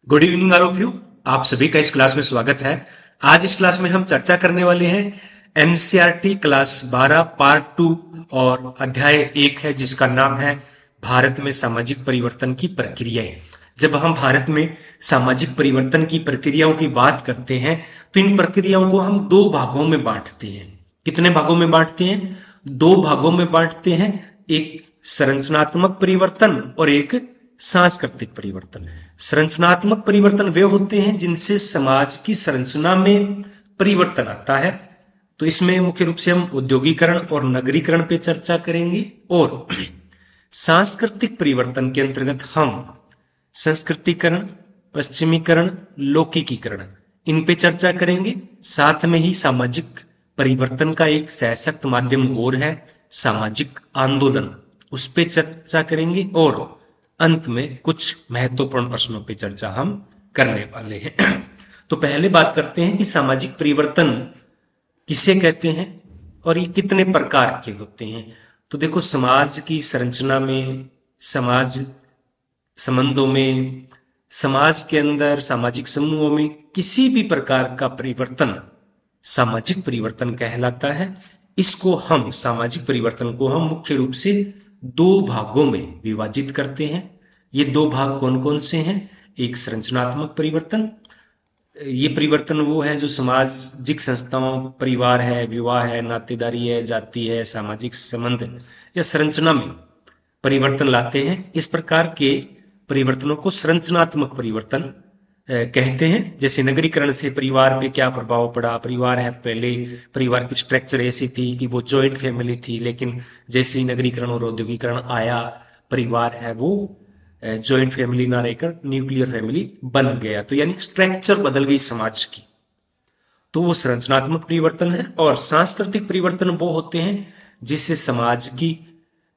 Good evening all of you. आप सभी का इस क्लास में स्वागत है। आज इस क्लास में हम चर्चा करने वाले हैं एनसीईआरटी क्लास 12 पार्ट 2 और अध्याय 1 है जिसका नाम है भारत में सामाजिक परिवर्तन की प्रक्रियाएं। जब हम भारत में सामाजिक परिवर्तन की प्रक्रियाओं की बात करते हैं तो इन प्रक्रियाओं को हम दो भागों में बांटते हैं। कितने भागों में बांटते हैं? दो भागों में बांटते हैं। एक संरचनात्मक परिवर्तन और एक सांस्कृतिक परिवर्तन। संरचनात्मक परिवर्तन वे होते हैं जिनसे समाज की संरचना में परिवर्तन आता है। तो इसमें मुख्य रूप से हम औद्योगिकरण और नगरीकरण पे चर्चा करेंगे और सांस्कृतिक परिवर्तन के अंतर्गत हम संस्कृतिकरण, पश्चिमीकरण, लौकिकीकरण इन पे चर्चा करेंगे। साथ में ही सामाजिक परिवर्तन का एक सशक्त माध्यम और है सामाजिक आंदोलन, उस पे चर्चा करेंगे और अंत में कुछ महत्वपूर्ण प्रश्नों पे चर्चा हम करने वाले हैं। तो पहले बात करते हैं कि सामाजिक परिवर्तन किसे कहते हैं और ये कितने प्रकार के होते हैं। तो देखो, समाज की संरचना में, समाज संबंधों में, समाज के अंदर सामाजिक समूहों में किसी भी प्रकार का परिवर्तन सामाजिक परिवर्तन कहलाता है। इसको हम सामाजिक परिवर्तन को हम मुख्य रूप से दो भागों में विभाजित करते हैं। ये दो भाग कौन कौन से हैं? एक संरचनात्मक परिवर्तन, ये परिवर्तन वो है जो सामाजिक संस्थाओं, परिवार है, विवाह है, नातेदारी है, जाति है, सामाजिक संबंध या संरचना में परिवर्तन लाते हैं। इस प्रकार के परिवर्तनों को संरचनात्मक परिवर्तन कहते हैं। जैसे नगरीकरण से परिवार पे क्या प्रभाव पड़ा। परिवार है, पहले परिवार की स्ट्रक्चर ऐसी थी कि वो जॉइंट फैमिली थी, लेकिन जैसे ही नगरीकरण और औद्योगिकरण आया, परिवार है वो जॉइंट फैमिली ना रहकर न्यूक्लियर फैमिली बन गया। तो यानी स्ट्रक्चर बदल गई समाज की, तो वो संरचनात्मक परिवर्तन है। और सांस्कृतिक परिवर्तन वो होते हैं जिससे समाज की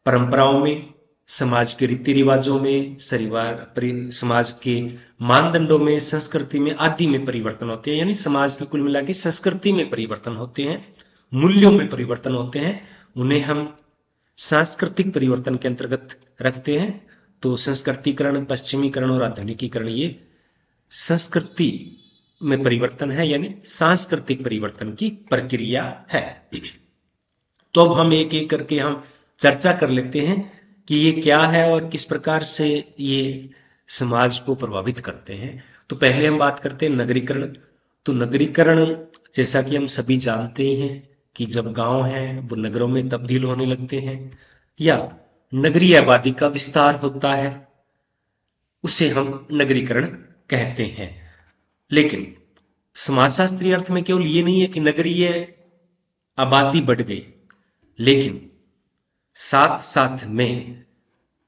परंपराओं में, समाज के रीति रिवाजों में, समाज के मानदंडों में, संस्कृति में आदि में परिवर्तन होते हैं। यानी समाज के कुल मिला के संस्कृति में परिवर्तन होते हैं, मूल्यों में परिवर्तन होते हैं। उन्हें हम सांस्कृतिक परिवर्तन के अंतर्गत रखते हैं। तो संस्कृतिकरण, पश्चिमीकरण और आधुनिकीकरण ये संस्कृति में परिवर्तन है, यानी सांस्कृतिक परिवर्तन की प्रक्रिया है। तो अब हम एक एक करके हम चर्चा कर लेते हैं कि ये क्या है और किस प्रकार से ये समाज को प्रभावित करते हैं। तो पहले हम बात करते हैं नगरीकरण। तो नगरीकरण, जैसा कि हम सभी जानते हैं कि जब गांव हैं वो नगरों में तब्दील होने लगते हैं या नगरीय आबादी का विस्तार होता है, उसे हम नगरीकरण कहते हैं। लेकिन समाजशास्त्रीय अर्थ में केवल ये नहीं है कि नगरीय आबादी बढ़ गई, लेकिन साथ साथ में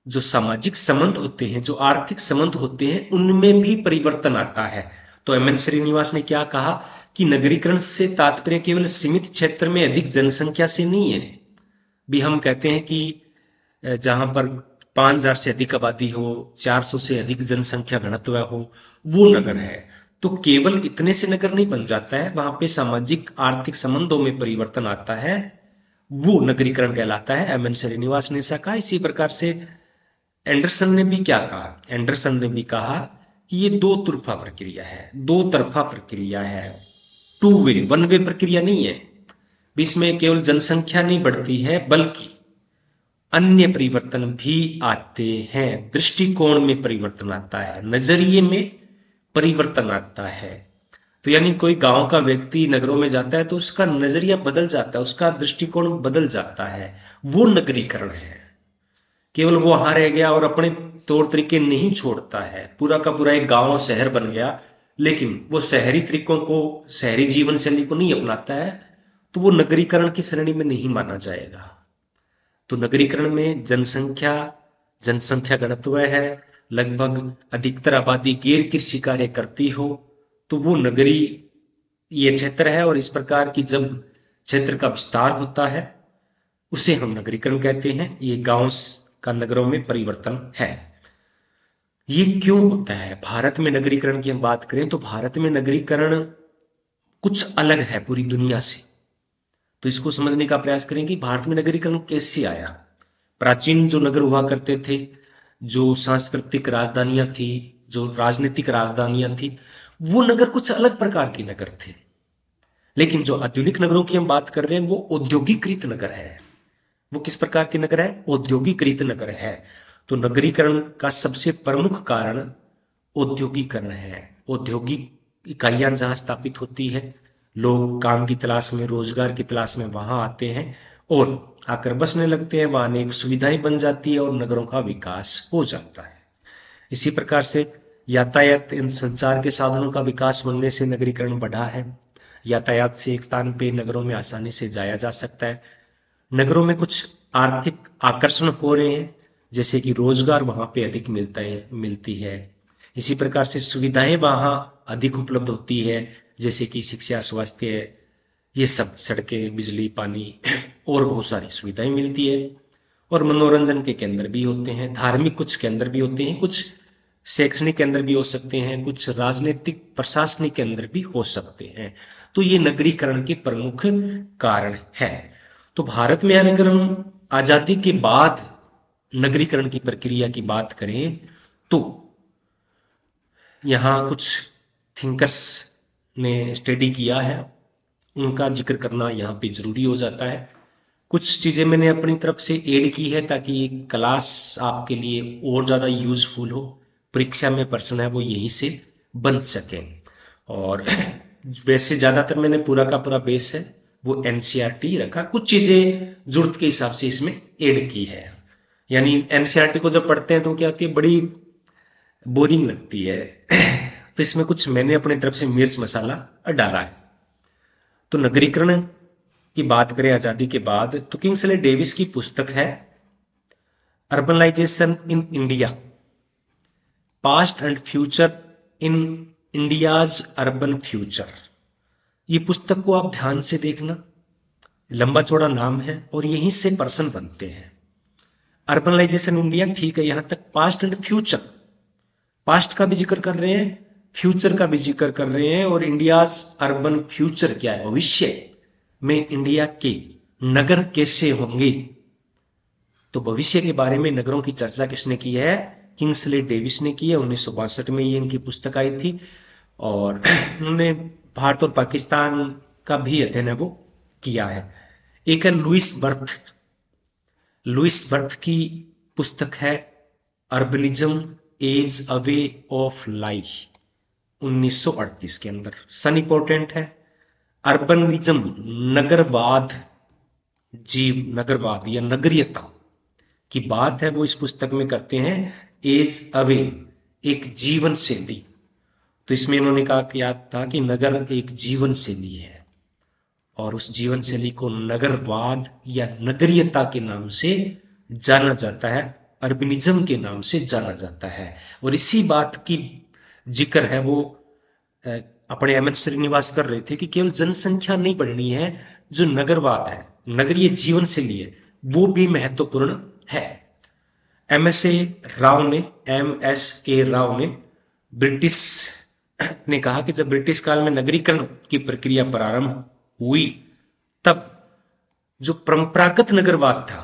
जो सामाजिक संबंध होते हैं, जो आर्थिक संबंध होते हैं, उनमें भी परिवर्तन आता है। तो एम एन श्रीनिवास ने क्या कहा कि नगरीकरण से तात्पर्य केवल सीमित क्षेत्र में अधिक जनसंख्या से नहीं है। भी हम कहते हैं कि जहां पर 5,000 से अधिक आबादी हो, 400 से अधिक जनसंख्या घनत्व हो, वो नगर है। तो केवल इतने से नगर नहीं बन जाता है, वहां पे सामाजिक आर्थिक संबंधों में परिवर्तन आता है, वो नगरीकरण कहलाता है। एम एन श्रीनिवास ने ऐसा कहा। इसी प्रकार से एंडरसन ने भी क्या कहा? एंडरसन ने भी कहा कि ये दो तरफा प्रक्रिया है, दो तरफा प्रक्रिया है, टू वे, वन वे प्रक्रिया नहीं है। इसमें केवल जनसंख्या नहीं बढ़ती है बल्कि अन्य परिवर्तन भी आते हैं। दृष्टिकोण में परिवर्तन आता है, नजरिए में परिवर्तन आता है। तो यानी कोई गांव का व्यक्ति नगरों में जाता है तो उसका नजरिया बदल जाता है, उसका दृष्टिकोण बदल जाता है, वो नगरीकरण है। केवल वो वहां रह गया और अपने तौर तरीके नहीं छोड़ता है, पूरा का पूरा एक गांव शहर बन गया, लेकिन वो शहरी तरीकों को, शहरी जीवन शैली को नहीं अपनाता है, तो वो नगरीकरण की श्रेणी में नहीं माना जाएगा। तो नगरीकरण में जनसंख्या घनत्व है, लगभग अधिकतर आबादी गैर कृषि कार्य करती हो, तो वो नगरी ये क्षेत्र है। और इस प्रकार की जब क्षेत्र का विस्तार होता है उसे हम नगरीकरण कहते हैं। ये गांव का नगरों में परिवर्तन है। ये क्यों होता है? भारत में नगरीकरण की हम बात करें तो भारत में नगरीकरण कुछ अलग है पूरी दुनिया से। तो इसको समझने का प्रयास करेंगे भारत में नगरीकरण कैसे आया। प्राचीन जो नगर हुआ करते थे, जो सांस्कृतिक राजधानियां थी, जो राजनीतिक राजधानियां थी, वो नगर कुछ अलग प्रकार के नगर थे। लेकिन जो आधुनिक नगरों की हम बात कर रहे हैं वो औद्योगिकृत नगर है। वो किस प्रकार के नगर है? औद्योगिकृत नगर है। तो नगरीकरण का सबसे प्रमुख कारण औद्योगिकरण है। औद्योगिक इकाइयां जहां स्थापित होती है, लोग काम की तलाश में, रोजगार की तलाश में वहां आते हैं और आकर बसने लगते हैं। वहां अनेक सुविधाएं बन जाती है और नगरों का विकास हो जाता है। इसी प्रकार से यातायात इन संचार के साधनों का विकास बनने से नगरीकरण बढ़ा है। यातायात से एक स्थान पे नगरों में आसानी से जाया जा सकता है। नगरों में कुछ आर्थिक आकर्षण हो रहे हैं, जैसे कि रोजगार वहां पे अधिक मिलती है। इसी प्रकार से सुविधाएं वहां अधिक उपलब्ध होती है, जैसे कि शिक्षा, स्वास्थ्य, ये सब, सड़कें, बिजली, पानी और बहुत सारी सुविधाएं मिलती है। और मनोरंजन के केंद्र भी होते हैं, धार्मिक कुछ केंद्र भी होते हैं, कुछ शैक्षणिक केंद्र भी हो सकते हैं, कुछ राजनीतिक प्रशासनिक केंद्र भी हो सकते हैं। तो ये नगरीकरण के प्रमुख कारण है। तो भारत में अगर हम आजादी के बाद नगरीकरण की प्रक्रिया की बात करें तो यहाँ कुछ थिंकर्स ने स्टडी किया है, उनका जिक्र करना यहाँ पे जरूरी हो जाता है। कुछ चीजें मैंने अपनी तरफ से ऐड की है ताकि क्लास आपके लिए और ज्यादा यूजफुल हो, परीक्षा में प्रश्न है वो यहीं से बन सके। और वैसे ज्यादातर मैंने पूरा का पूरा बेस है वो एनसीईआरटी रखा, कुछ चीजें जरूरत के हिसाब से इसमें ऐड की है। यानी एनसीईआरटी को जब पढ़ते हैं तो क्या होती है, बड़ी बोरिंग लगती है तो इसमें कुछ मैंने अपनी तरफ से मिर्च मसाला डाला है। तो नगरीकरण की बात करें आजादी के बाद तो किंग्सले डेविस की पुस्तक है urbanisation in India, past and future in India's urban future. ये पुस्तक को आप ध्यान से देखना, लंबा चौड़ा नाम है और यहीं से प्रश्न बनते हैं। अर्बनाइजेशन इंडिया, ठीक है, यहां तक पास्ट एंड फ्यूचर, पास्ट का भी जिक्र कर रहे हैं, फ्यूचर का भी जिक्र कर रहे हैं। और इंडियाज अर्बन फ्यूचर क्या है, भविष्य में इंडिया के नगर कैसे होंगे। तो भविष्य के बारे में नगरों की चर्चा किसने की है? किंग्सले डेविस ने की है। 1962 में ये इनकी पुस्तक आई थी और उन्होंने भारत और पाकिस्तान का भी अध्ययन है वो किया है। एक है लुइस बर्थ की पुस्तक है urbanism as a way of life, 1938 के अंदर। सन इंपॉर्टेंट है। अर्बनिज्म, नगरवाद, नगरवाद या नगरीयता की बात है वो इस पुस्तक में करते हैं। एज अवे, एक जीवन शैली। तो इसमें इन्होंने कहा क्या था कि नगर एक जीवन शैली है और उस जीवन शैली को नगरवाद या नगरीयता के नाम से जाना जाता है, अर्बनिज्म के नाम से जाना जाता है। और इसी बात की जिक्र है वो अपने एम एस श्रीनिवास कर रहे थे कि केवल जनसंख्या नहीं बढ़नी है, जो नगरवाद है, नगरीय जीवन शैली है, वो भी महत्वपूर्ण है। एम एस ए राव ने ब्रिटिश ने कहा कि जब ब्रिटिश काल में नगरीकरण की प्रक्रिया प्रारंभ हुई तब जो परंपरागत नगरवाद था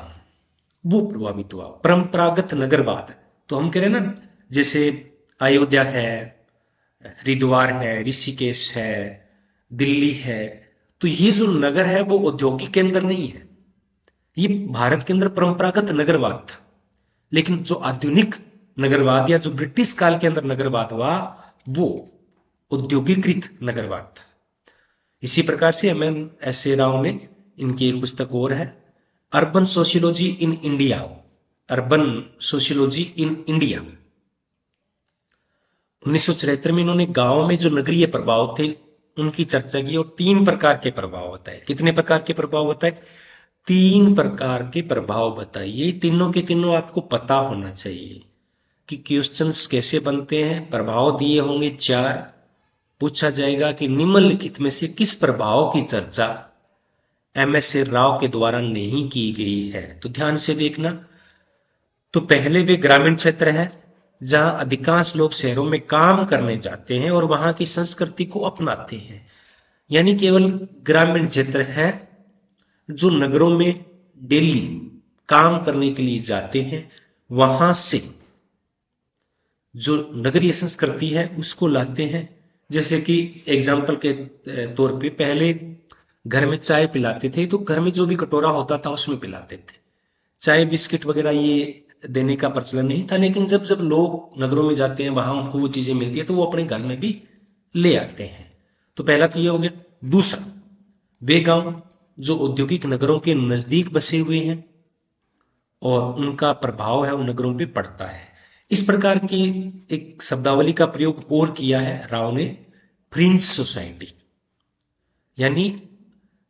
वो प्रभावित हुआ। परंपरागत नगरवाद, तो हम कह रहे हैं ना, जैसे अयोध्या है, हरिद्वार है, ऋषिकेश है, दिल्ली है, तो ये जो नगर है वो औद्योगिक केंद्र नहीं है, ये भारत के अंदर परंपरागत नगरवाद था। लेकिन जो आधुनिक नगरवाद या जो ब्रिटिश काल के अंदर नगरवाद हुआ वो औद्योगिकृत नगरवाद था। इसी प्रकार से एम.एस. राव ने, इनकी एक पुस्तक और है urban sociology in India, urban sociology in India, 1974 में इन्होंने गांव में जो नगरीय प्रभाव थे उनकी चर्चा की। और 3 प्रकार के प्रभाव होता है। कितने प्रकार के प्रभाव होता है? 3 प्रकार के प्रभाव बताइए। तीनों के तीनों आपको पता होना चाहिए कि क्वेश्चंस कैसे बनते हैं। प्रभाव दिए होंगे 4, पूछा जाएगा कि निम्नलिखित में से किस प्रभाव की चर्चा एम.एस. राव के द्वारा नहीं की गई है। तो ध्यान से देखना। तो पहले वे ग्रामीण क्षेत्र है जहां अधिकांश लोग शहरों में काम करने जाते हैं और वहां की संस्कृति को अपनाते हैं। यानी केवल ग्रामीण क्षेत्र है जो नगरों में डेली काम करने के लिए जाते हैं, वहां से जो नगरीय संस्कृति है उसको लाते हैं। जैसे कि एग्जाम्पल के तौर पे पहले घर में चाय पिलाते थे, तो घर में जो भी कटोरा होता था उसमें पिलाते थे। चाय बिस्किट वगैरह ये देने का प्रचलन नहीं था, लेकिन जब जब लोग नगरों में जाते हैं, वहां उनको वो चीजें मिलती है, तो वो अपने घर में भी ले आते हैं। तो पहला तो ये हो गया। दूसरा, वे गांव जो औद्योगिक नगरों के नजदीक बसे हुए हैं और उनका प्रभाव है उन नगरों पे पड़ता है। इस प्रकार की एक शब्दावली का प्रयोग और किया है राव ने, फ्रिंज सोसाइटी। यानी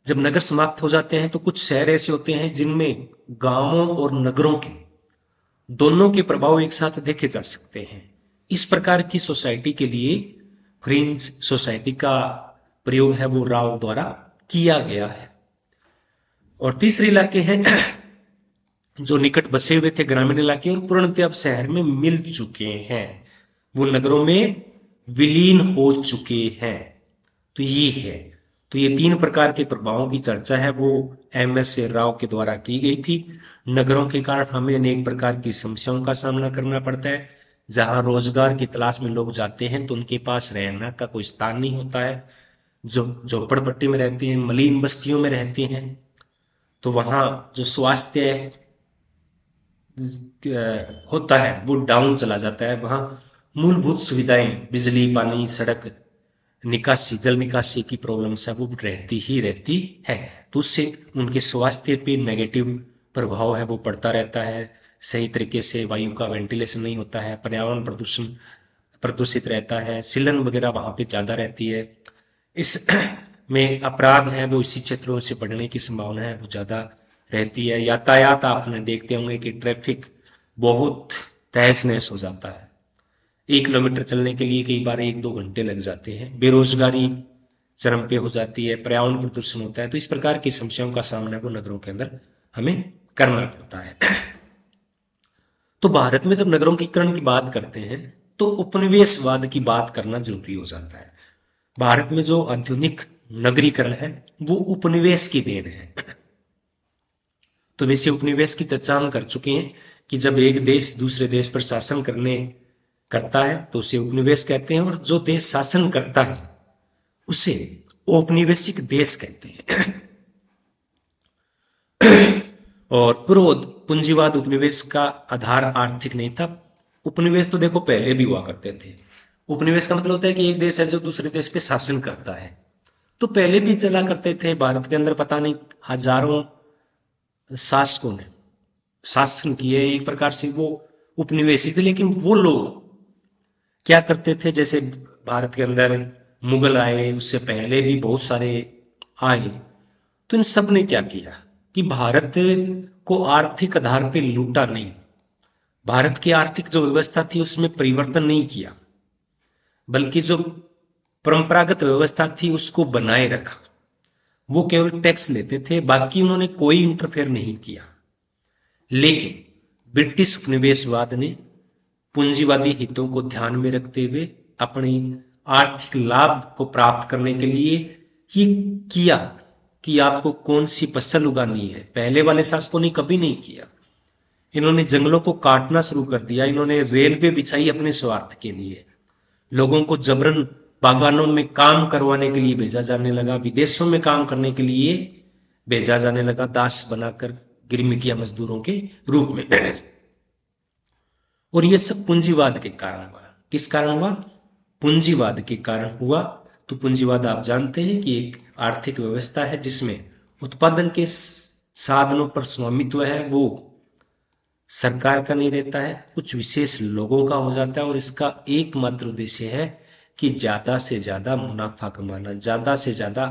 जब नगर समाप्त हो जाते हैं तो कुछ शहर ऐसे होते हैं जिनमें गांवों और नगरों के दोनों के प्रभाव एक साथ देखे जा सकते हैं। इस प्रकार की सोसाइटी के लिए फ्रिंज सोसाइटी का प्रयोग है वो राव द्वारा किया गया है। और तीसरे इलाके हैं जो निकट बसे हुए थे, ग्रामीण इलाके, और पूर्णतः अब शहर में मिल चुके हैं, वो नगरों में विलीन हो चुके हैं। तो ये है, तो ये तीन प्रकार के प्रभावों की चर्चा है वो एमएस राव के द्वारा की गई थी। नगरों के कारण हमें अनेक प्रकार की समस्याओं का सामना करना पड़ता है। जहां रोजगार की तलाश में लोग जाते हैं तो उनके पास रहना का कोई स्थान नहीं होता है। जो झोपड़पट्टी में रहते हैं, मलिन बस्तियों में रहते हैं, तो वहां जो स्वास्थ्य होता है वो डाउन चला जाता है। वहां मूलभूत सुविधाएं, बिजली, पानी, सड़क, निकासी, जल निकासी की प्रॉब्लम्स है वो रहती ही रहती है। तो उससे उनके स्वास्थ्य पे नेगेटिव प्रभाव है वो पड़ता रहता है। सही तरीके से वायु का वेंटिलेशन नहीं होता है, पर्यावरण प्रदूषित रहता है, सीलन वगैरह वहां पे ज्यादा रहती है। इस में अपराध है वो इसी क्षेत्रों से बढ़ने की संभावना है वो ज्यादा रहती है। यातायात आपने देखते होंगे कि ट्रैफिक बहुत तहस नहस हो जाता है। 1 किलोमीटर चलने के लिए कई बार 1-2 घंटे लग जाते हैं। बेरोजगारी चरम पे हो जाती है, पर्यावरण प्रदूषण होता है। तो इस प्रकार की समस्याओं का सामना को नगरों के अंदर हमें करना पड़ता है। तो भारत में जब नगरीकरण की बात करते हैं तो उपनिवेशवाद की बात करना जरूरी हो जाता है। भारत में जो आधुनिक नगरीकरण है वो उपनिवेश की देन है। तो वैसे उपनिवेश की चर्चा हम कर चुके हैं कि जब एक देश दूसरे देश पर शासन करता है तो उसे उपनिवेश कहते हैं, और जो देश शासन करता है उसे औपनिवेशिक देश कहते हैं। और पूर्व पूंजीवाद उपनिवेश का आधार आर्थिक नहीं था। उपनिवेश तो देखो पहले भी हुआ करते थे। उपनिवेश का मतलब होता है कि एक देश है जो दूसरे देश पे शासन करता है। तो पहले भी चला करते थे भारत के अंदर, पता नहीं हजारों शासकों ने शासन किए, एक प्रकार से वो उपनिवेशी थे। लेकिन वो लोग क्या करते थे, जैसे भारत के अंदर मुगल आए, उससे पहले भी बहुत सारे आए, तो इन सब ने क्या किया कि भारत को आर्थिक आधार पे लूटा नहीं, भारत की आर्थिक जो व्यवस्था थी उसमें परिवर्तन नहीं किया, बल्कि जो परंपरागत व्यवस्था थी उसको बनाए रखा। वो केवल टैक्स लेते थे, बाकी उन्होंने कोई इंटरफेयर नहीं किया। लेकिन ब्रिटिश उपनिवेशवाद ने पूंजीवादी हितों को ध्यान में रखते हुए अपनी आर्थिक लाभ को प्राप्त करने के लिए ये किया कि आपको कौन सी फसल उगानी है। पहले वाले शासकों ने कभी नहीं किया। इन्होंने जंगलों को काटना शुरू कर दिया, इन्होंने रेलवे बिछाई अपने स्वार्थ के लिए, लोगों को जबरन बागानों में काम करवाने के लिए भेजा जाने लगा, विदेशों में काम करने के लिए भेजा जाने लगा, दास बनाकर गिरमिटिया मजदूरों के रूप में। और ये सब पूंजीवाद के कारण हुआ। किस कारण हुआ? पूंजीवाद के कारण हुआ। तो पूंजीवाद आप जानते हैं कि एक आर्थिक व्यवस्था है जिसमें उत्पादन के साधनों पर स्वामित्व है वो सरकार का नहीं रहता है, कुछ विशेष लोगों का हो जाता है, और इसका एकमात्र उद्देश्य है कि ज्यादा से ज्यादा मुनाफा कमाना, ज्यादा से ज्यादा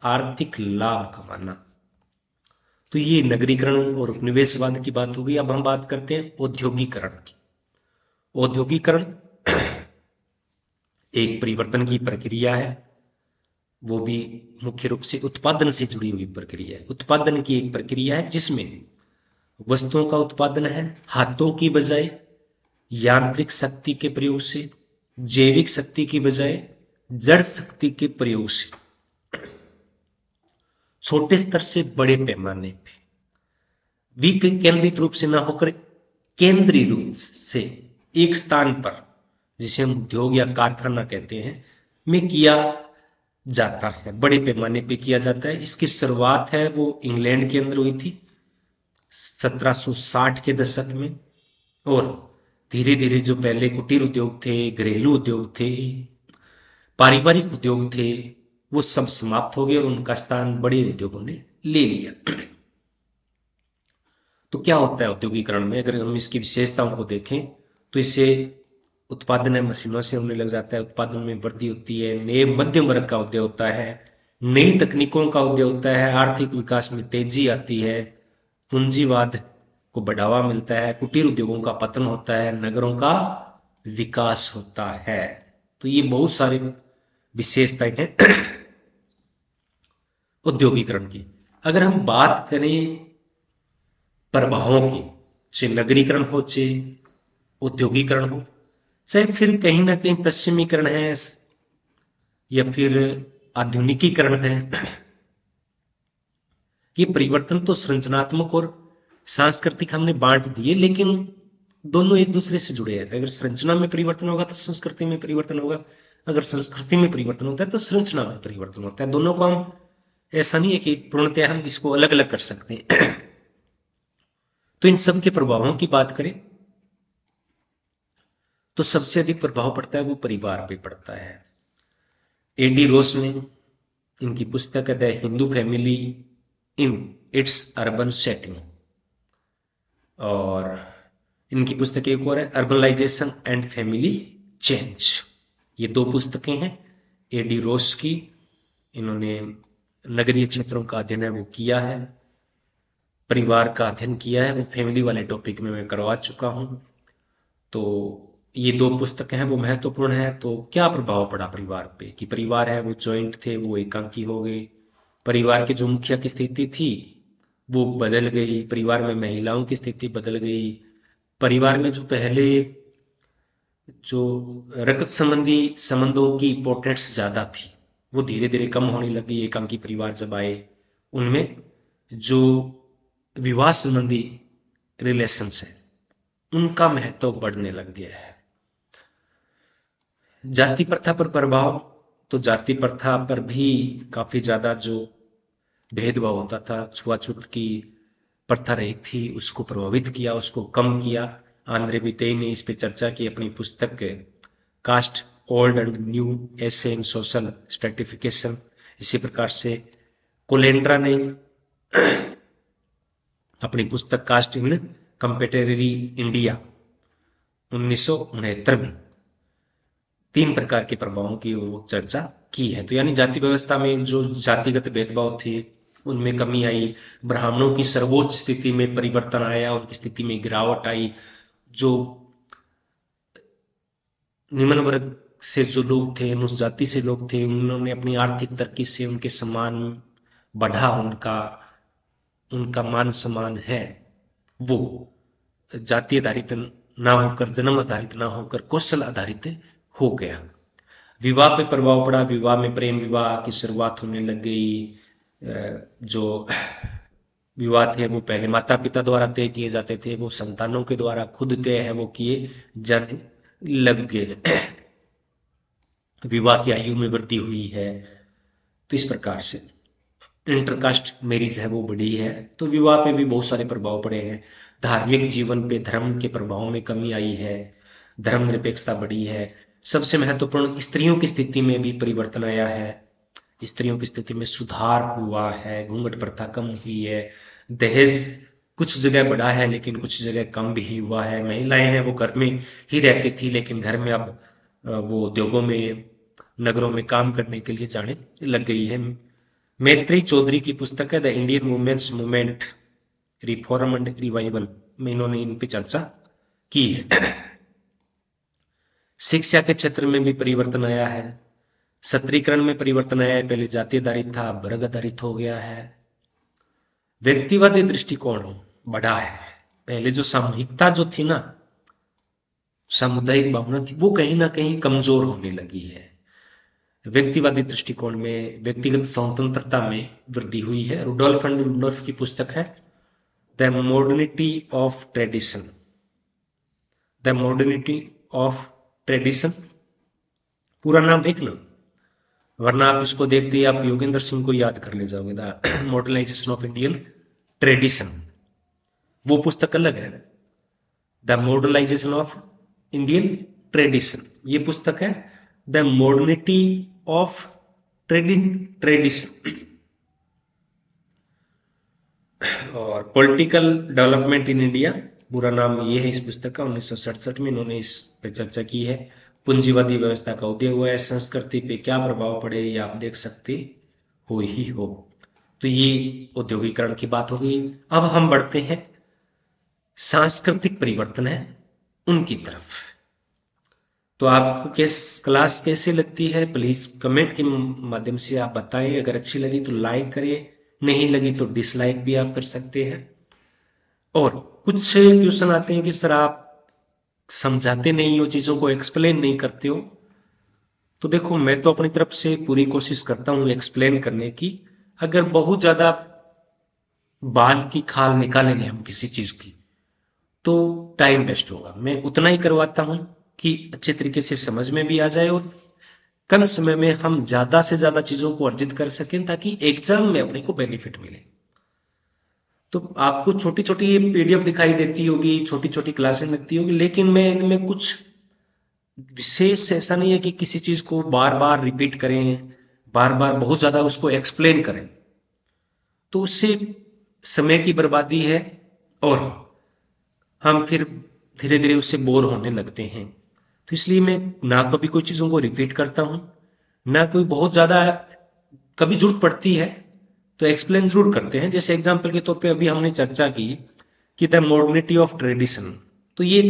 आर्थिक लाभ कमाना। तो ये नगरीकरण और उपनिवेशवाद की बात हो गई। अब हम बात करते हैं औद्योगिकरण की। औद्योगिकरण एक परिवर्तन की प्रक्रिया है, वो भी मुख्य रूप से उत्पादन से जुड़ी हुई प्रक्रिया है। उत्पादन की एक प्रक्रिया है जिसमें वस्तुओं का उत्पादन है हाथों की बजाय यांत्रिक शक्ति के प्रयोग से, जैविक शक्ति की बजाय जड़ शक्ति के प्रयोग से, छोटे स्तर से बड़े पैमाने पे, विकेंद्रित रूप से ना होकर केंद्रीय रूप से एक स्थान पर जिसे हम उद्योग या कारखाना कहते हैं, में किया जाता है, बड़े पैमाने पे किया जाता है। इसकी शुरुआत है वो इंग्लैंड के अंदर हुई थी 1760 के दशक में, और धीरे धीरे जो पहले कुटीर उद्योग थे, घरेलू उद्योग थे, पारिवारिक उद्योग थे, वो सब समाप्त हो गए और उनका स्थान बड़े उद्योगों ने ले लिया। तो क्या होता है औद्योगिकरण में? अगर हम इसकी विशेषताओं को देखें तो इससे उत्पादन मशीनों से होने लग जाता है, उत्पादन में वृद्धि होती है, नए मध्यम वर्ग का उदय होता है, नई तकनीकों का उदय होता है, आर्थिक विकास में तेजी आती है, पूंजीवाद को बढ़ावा मिलता है, कुटीर उद्योगों का पतन होता है, नगरों का विकास होता है। तो ये बहुत सारे विशेषताएं हैं औद्योगिकरण की। अगर हम बात करें प्रभावों की, चाहे नगरीकरण हो, चाहे औद्योगिकरण हो, चाहे फिर कहीं ना कहीं पश्चिमीकरण है या फिर आधुनिकीकरण है, ये परिवर्तन तो संरचनात्मक और सांस्कृतिक हमने बांट दिए, लेकिन दोनों एक दूसरे से जुड़े हैं। अगर संरचना में परिवर्तन होगा तो संस्कृति में परिवर्तन होगा, अगर संस्कृति में परिवर्तन होता है तो संरचना में परिवर्तन होता है। दोनों को हम, ऐसा नहीं है कि पूर्णतः हम इसको अलग अलग कर सकते हैं। तो इन सब के प्रभावों की बात करें तो सबसे अधिक प्रभाव पड़ता है वो परिवार पे पड़ता है। एडी रोस ने, इनकी पुस्तक है the Hindu family in its urban setting, और इनकी पुस्तक एक और है अर्बनाइजेशन एंड फैमिली चेंज। ये दो पुस्तकें हैं एडी रोस की। इन्होंने नगरीय क्षेत्रों का अध्ययन है वो किया है, परिवार का अध्ययन किया है, वो फैमिली वाले टॉपिक में मैं करवा चुका हूं। तो ये दो पुस्तकें हैं वो महत्वपूर्ण है। तो क्या प्रभाव पड़ा परिवार पे, कि परिवार है वो जॉइंट थे, वो एकांकी हो गए, परिवार की जो मुखिया की स्थिति थी वो बदल गई, परिवार में महिलाओं की स्थिति बदल गई, परिवार में जो पहले जो रक्त संबंधी संबंधों की इंपॉर्टेंस ज्यादा थी वो धीरे धीरे कम होने लगी। एकांकी परिवार जब आए, उनमें जो विवाह संबंधी रिलेशंस है उनका महत्व बढ़ने लग गया है। जाति प्रथा पर प्रभाव, तो जाति प्रथा पर भी काफी ज्यादा जो भेदभाव होता था, छुआछूत की प्रथा रही थी, उसको प्रभावित किया, उसको कम किया। आंद्रे बितेई ने इस पे चर्चा की अपनी पुस्तक caste old and new essay in social stratification. इसी प्रकार से कोलेंड्रा ने अपनी पुस्तक कास्ट इन कंपेटेटरी इंडिया 1969 में 3 प्रकार के प्रभावों की वो चर्चा की है। तो यानी जाति व्यवस्था में जो जातिगत भेदभाव थे उनमें कमी आई, ब्राह्मणों की सर्वोच्च स्थिति में परिवर्तन आया, उनकी स्थिति में गिरावट आई, जो निम्न वर्ग से जो लोग थे, उस जाति से लोग थे, उन्होंने अपनी आर्थिक तरक्की से उनके सम्मान बढ़ा, उनका मान सम्मान है वो जाति आधारित ना होकर, जन्म आधारित ना होकर कौशल आधारित हो गया। विवाह पे प्रभाव पड़ा, विवाह में प्रेम विवाह की शुरुआत होने लग गई। जो विवाह थे वो पहले माता पिता द्वारा तय किए जाते थे, वो संतानों के द्वारा खुद तय है वो किए जाने लग गए। विवाह की आयु में वृद्धि हुई है। तो इस प्रकार से इंटरकास्ट मैरिज है वो बढ़ी है। तो विवाह पे भी बहुत सारे प्रभाव पड़े हैं। धार्मिक जीवन पे धर्म के प्रभाव में कमी आई है, धर्मनिरपेक्षता बढ़ी है। सबसे महत्वपूर्ण, स्त्रियों की स्थिति में भी परिवर्तन आया है, स्त्रियों की स्थिति में सुधार हुआ है, घूंघट प्रथा कम हुई है, दहेज कुछ जगह बढ़ा है लेकिन कुछ जगह कम भी हुआ है। महिलाएं हैं वो घर में ही रहती थी लेकिन घर में अब वो उद्योगों में, नगरों में काम करने के लिए जाने लग गई है। मैत्री चौधरी की पुस्तक है the Indian women's movement reform and revival में इन्होंने इन पे चर्चा की है। शिक्षा के क्षेत्र में भी परिवर्तन आया है, सत्रीकरण में परिवर्तन आया है। पहले जाति आधारित था, वर्ग आधारित हो गया है। व्यक्तिवादी दृष्टिकोण बढ़ा है। पहले जो सामूहिकता जो थी ना, सामुदायिक भावना थी, वो कहीं ना कहीं कमजोर होने लगी है। व्यक्तिवादी दृष्टिकोण में, व्यक्तिगत स्वतंत्रता में वृद्धि हुई है। रुडोल्फ एंड रुडोल्फ की पुस्तक है the modernity of tradition, the modernity of tradition, पूरा नाम देखना, वरना आप इसको देखते ही आप योगेंद्र सिंह को याद कर ले जाओगे। The modernisation of Indian tradition, वो पुस्तक अलग है। The modernisation of Indian tradition, ये पुस्तक है द मॉडर्निटी ऑफ ट्रेडिशन। और पॉलिटिकल डेवलपमेंट इन इंडिया, पूरा नाम ये है इस पुस्तक का। 1967 में इन्होंने इस पर चर्चा की है। पूंजीवादी व्यवस्था का उदय हुआ है, संस्कृति पे क्या प्रभाव पड़े ये आप देख सकते हो ही हो। तो ये औद्योगिकरण की बात हो गई। अब हम बढ़ते हैं सांस्कृतिक परिवर्तन है उनकी तरफ। तो आपको क्लास कैसे लगती है, प्लीज कमेंट के माध्यम से आप बताएं। अगर अच्छी लगी तो लाइक करें, नहीं लगी तो डिसलाइक भी आप कर सकते हैं। और कुछ क्वेश्चन आते हैं कि सर आप समझाते नहीं हो, चीजों को एक्सप्लेन नहीं करते हो। तो देखो, मैं तो अपनी तरफ से पूरी कोशिश करता हूं एक्सप्लेन करने की। अगर बहुत ज्यादा बाल की खाल निकालेंगे हम किसी चीज की तो टाइम वेस्ट होगा। मैं उतना ही करवाता हूं कि अच्छे तरीके से समझ में भी आ जाए और कम समय में हम ज्यादा से ज्यादा चीजों को अर्जित कर सकें, ताकि एग्जाम में अपने को बेनिफिट मिले। तो आपको छोटी छोटी ये पीडीएफ दिखाई देती होगी, छोटी छोटी क्लासें लगती होगी, लेकिन मैं इनमें कुछ विशेष ऐसा नहीं है कि किसी चीज को बार बार रिपीट करें, बार बार बहुत ज्यादा उसको एक्सप्लेन करें, तो उससे समय की बर्बादी है और हम फिर धीरे धीरे उससे बोर होने लगते हैं। तो इसलिए मैं ना कभी कोई चीजों को रिपीट करता हूं, ना कोई बहुत ज्यादा कभी जरूरत पड़ती है तो एक्सप्लेन जरूर करते हैं। जैसे एग्जाम्पल के तौर पे अभी हमने चर्चा की कि द मॉडर्निटी ऑफ ट्रेडिशन, तो ये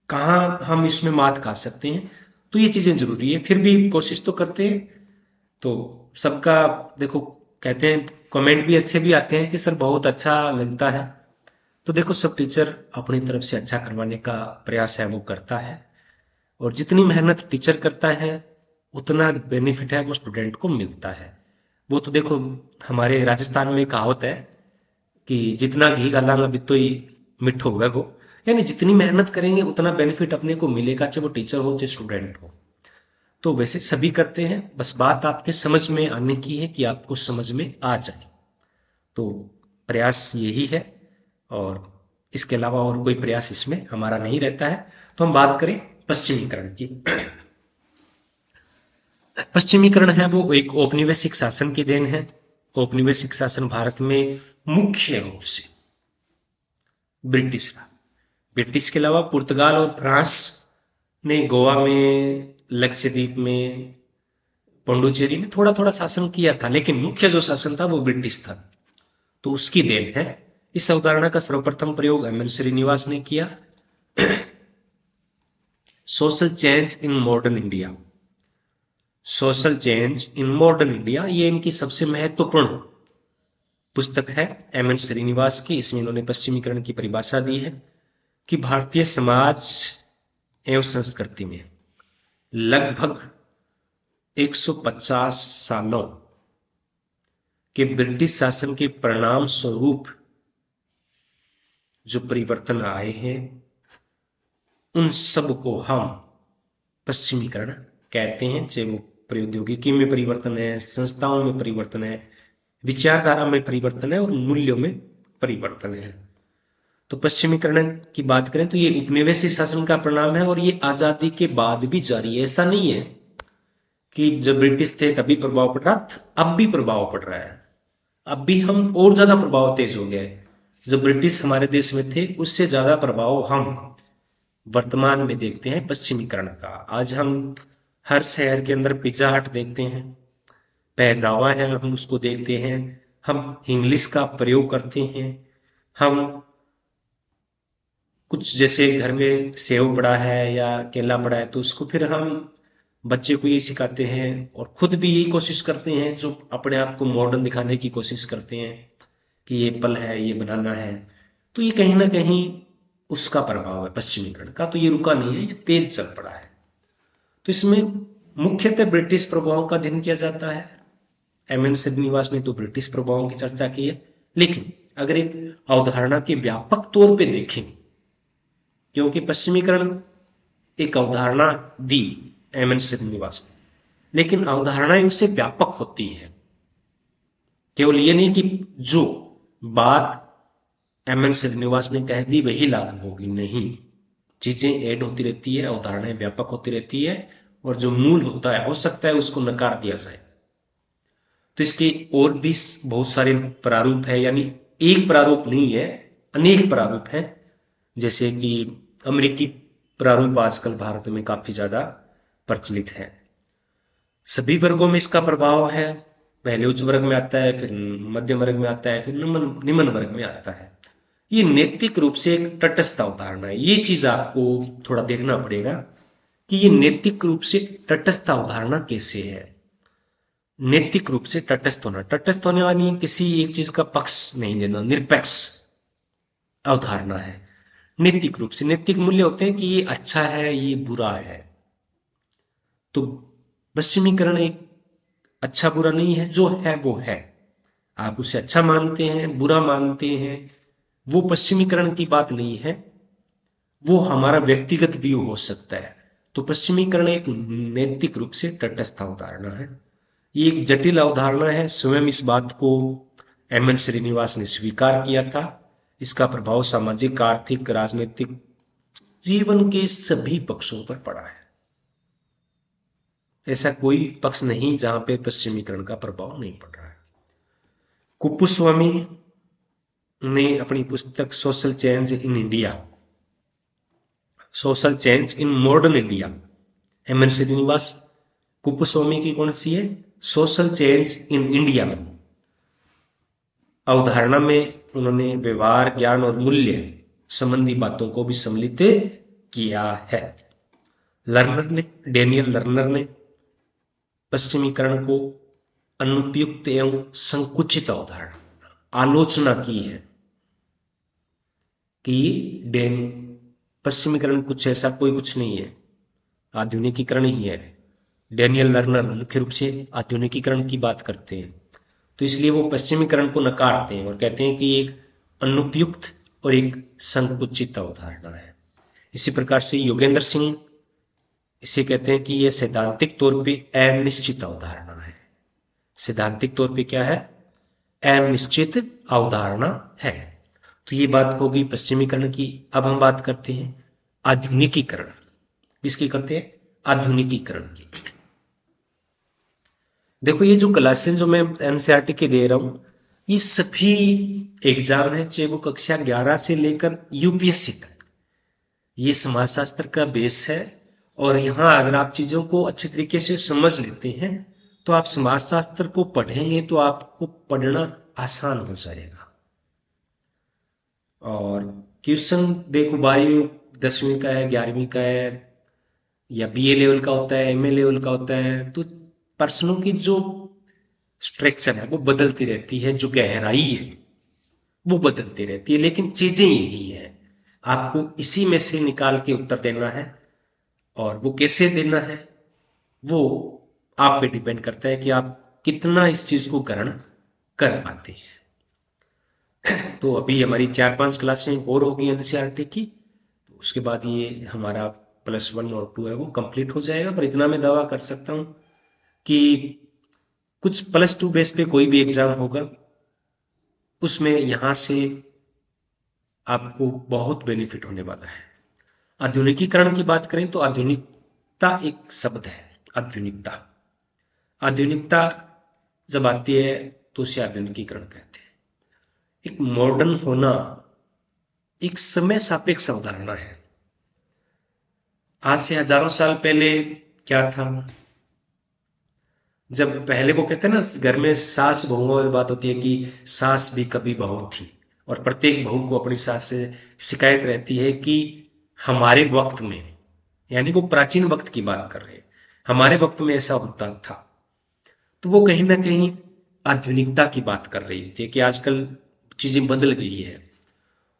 कहाँ हम इसमें मात खा सकते हैं, तो ये चीजें जरूरी है। फिर भी कोशिश तो करते हैं। तो सबका देखो, कहते हैं कमेंट भी अच्छे भी आते हैं कि सर बहुत अच्छा लगता है। तो देखो, सब टीचर अपनी तरफ से अच्छा करवाने का प्रयास है वो करता है, और जितनी मेहनत टीचर करता है उतना बेनिफिट है वो स्टूडेंट को मिलता है। वो तो देखो, हमारे राजस्थान में कहावत है कि जितना घी डालांगा बितो ही मिठो होगा वो, यानी जितनी मेहनत करेंगे उतना बेनिफिट अपने को मिलेगा, चाहे वो टीचर हो चाहे स्टूडेंट हो। तो वैसे सभी करते हैं, बस बात आपके समझ में आने की है कि आपको समझ में आ जाए। तो प्रयास यही है, और इसके अलावा और कोई प्रयास इसमें हमारा नहीं रहता है। तो हम बात करें पश्चिमीकरण की। पश्चिमीकरण है वो एक औपनिवेशिक शासन की देन है। औपनिवेशिक शासन भारत में मुख्य रूप से ब्रिटिश का, ब्रिटिश के अलावा पुर्तगाल और फ्रांस ने गोवा में, लक्षद्वीप में, पुडुचेरी में थोड़ा थोड़ा शासन किया था, लेकिन मुख्य जो शासन था वो ब्रिटिश था। तो उसकी देन है। इस अवधारणा का सर्वप्रथम प्रयोग एम एन श्रीनिवास ने किया। Social change in modern India, social change in modern India, ये इनकी सबसे महत्वपूर्ण पुस्तक है एम एन श्रीनिवास की। इसमें इन्होंने पश्चिमीकरण की परिभाषा दी है कि भारतीय समाज एवं संस्कृति में लगभग 150 सालों के ब्रिटिश शासन के परिणाम स्वरूप जो परिवर्तन आए हैं उन सब को हम पश्चिमीकरण कहते हैं। चाहे वो प्रौद्योगिकी में परिवर्तन है, संस्थाओं में परिवर्तन है, विचारधारा में परिवर्तन है और मूल्यों में परिवर्तन है। तो पश्चिमीकरण की बात करें तो ये उपनिवेशी शासन का परिणाम है, और ये आजादी के बाद भी जारी है। ऐसा नहीं है कि जब ब्रिटिश थे तभी प्रभाव पड़ रहा, अब भी प्रभाव पड़ रहा है। अब भी हम और ज्यादा प्रभाव तेज हो गया है। जब ब्रिटिश हमारे देश में थे उससे ज्यादा प्रभाव हम वर्तमान में देखते हैं पश्चिमीकरण का। आज हम हर शहर के अंदर पिज्जा हट देखते हैं, पहनावा है हम उसको देखते हैं, हम इंग्लिश का प्रयोग करते हैं। हम कुछ जैसे घर में सेव पड़ा है या केला पड़ा है तो उसको फिर हम बच्चे को ये सिखाते हैं, और खुद भी यही कोशिश करते हैं, जो अपने आप को मॉडर्न दिखाने की कोशिश करते हैं कि ये एप्पल है, ये बनाना है। तो ये कहीं ना कहीं उसका प्रभाव है पश्चिमीकरण का। तो ये रुका नहीं है, ये तेज चल पड़ा है। तो इसमें मुख्यतः ब्रिटिश प्रभाव का अध्ययन किया जाता है। एम एन श्रीनिवास ने तो ब्रिटिश प्रभावों की चर्चा की है, लेकिन अगर एक अवधारणा के व्यापक तौर पे देखें, क्योंकि पश्चिमीकरण एक अवधारणा दी एम एन श्रीनिवास ने, लेकिन अवधारणाएं उससे व्यापक होती है। केवल ये नहीं कि जो बात एम एन श्रीनिवास ने कह दी वही लागू होगी, नहीं, चीजें ऐड होती रहती है, अवधारणाएं व्यापक होती रहती है, और जो मूल होता है हो सकता है उसको नकार दिया जाए। तो इसके और भी बहुत सारे प्रारूप है, यानी एक प्रारूप नहीं है, अनेक प्रारूप है। जैसे कि अमेरिकी प्रारूप आजकल भारत में काफी ज्यादा प्रचलित है। सभी वर्गों में इसका प्रभाव है, पहले उच्च वर्ग में आता है, फिर मध्यम वर्ग में आता है, फिर निम्न वर्ग में आता है। ये नैतिक रूप से एक तटस्थ अवधारणा है। ये चीज आपको थोड़ा देखना पड़ेगा कि ये नैतिक रूप से तटस्थ अवधारणा कैसे है। नैतिक रूप से तटस्थ होना, तटस्थ होने वाली किसी एक चीज का पक्ष नहीं लेना, निरपेक्ष अवधारणा है। नैतिक रूप से नैतिक मूल्य होते हैं कि ये अच्छा है, ये बुरा है। तो पश्चिमीकरण एक अच्छा बुरा नहीं है, जो है वो है, आप उसे अच्छा मानते हैं, बुरा मानते हैं, वो पश्चिमीकरण की बात नहीं है, वो हमारा व्यक्तिगत व्यू हो सकता है। तो पश्चिमीकरण एक नैतिक रूप से तटस्थ अवधारणा है। ये एक जटिल अवधारणा है, स्वयं इस बात को एम एन श्रीनिवास ने स्वीकार किया था। इसका प्रभाव सामाजिक, आर्थिक, राजनीतिक जीवन के सभी पक्षों पर पड़ा है। ऐसा कोई पक्ष नहीं जहां पे पश्चिमीकरण का प्रभाव नहीं पड़ रहा है। कुप्पुस्वामी ने अपनी पुस्तक social change in India, social change in modern India, M N Srinivas Kuppuswamy की कौन सी है, सोशल चेंज इन इंडिया में अवधारणा में उन्होंने व्यवहार, ज्ञान और मूल्य संबंधी बातों को भी सम्मिलित किया है। लर्नर ने, डेनियल लर्नर ने पश्चिमीकरण को अनुपयुक्त एवं संकुचित अवधारणा आलोचना की है कि पश्चिमीकरण कुछ ऐसा कोई कुछ नहीं है, आधुनिकीकरण ही है। डेनियल लर्नर मुख्य रूप से आधुनिकीकरण की बात करते हैं, तो इसलिए वो पश्चिमीकरण को नकारते हैं और कहते हैं कि एक अनुपयुक्त और एक संकुचित अवधारणा है। इसी प्रकार से योगेंद्र सिंह इसे कहते हैं कि यह सैद्धांतिक तौर पे अनिश्चित अवधारणा है। सैद्धांतिक तौर पे क्या है, अनिश्चित अवधारणा है। तो ये बात होगी पश्चिमीकरण की। अब हम बात करते हैं आधुनिकीकरण, इसकी करते हैं आधुनिकीकरण की। देखो ये जो क्लासेस जो मैं एनसीईआरटी के दे रहा हूं, ये सभी एग्जाम है, चाहे वो कक्षा 11 से लेकर यूपीएससी तक, ये समाजशास्त्र का बेस है। और यहां अगर आप चीजों को अच्छे तरीके से समझ लेते हैं तो आप समाजशास्त्र को पढ़ेंगे तो आपको पढ़ना आसान हो जाएगा। और क्वेश्चन देखो, 12वीं 10वीं का है, 11वीं का है, या बीए लेवल का होता है, एमए लेवल का होता है, तो प्रश्नों की जो स्ट्रक्चर है वो बदलती रहती है, जो गहराई है वो बदलती रहती है, लेकिन चीजें यही है। आपको इसी में से निकाल के उत्तर देना है, और वो कैसे देना है वो आप पे डिपेंड करता है कि आप कितना इस चीज को ग्रहण कर पाते हैं। तो अभी हमारी 4-5 क्लासें और होगी एनसीईआरटी की, तो उसके बाद ये हमारा +1 और 2 है वो कंप्लीट हो जाएगा। पर इतना मैं दावा कर सकता हूं कि कुछ +2 बेस पे कोई भी एग्जाम होगा, उसमें यहां से आपको बहुत बेनिफिट होने वाला है। आधुनिकीकरण की बात करें तो आधुनिकता एक शब्द है। आधुनिकता, आधुनिकता जब आती है तो उसे आधुनिकीकरण कहते हैं। एक मॉडर्न होना एक समय सापेक्ष अवधारणा है। आज से हजारों साल पहले क्या था, जब पहले वो कहते हैं ना, घर में सास बहुओं में बात होती है कि सास भी कभी बहू थी, और प्रत्येक बहू को अपनी सास से शिकायत रहती है कि हमारे वक्त में, यानी वो प्राचीन वक्त की बात कर रहे हैं, हमारे वक्त में ऐसा होता था। तो वो कहीं ना कहीं आधुनिकता की बात कर रही थी कि आजकल चीजें बदल गई है।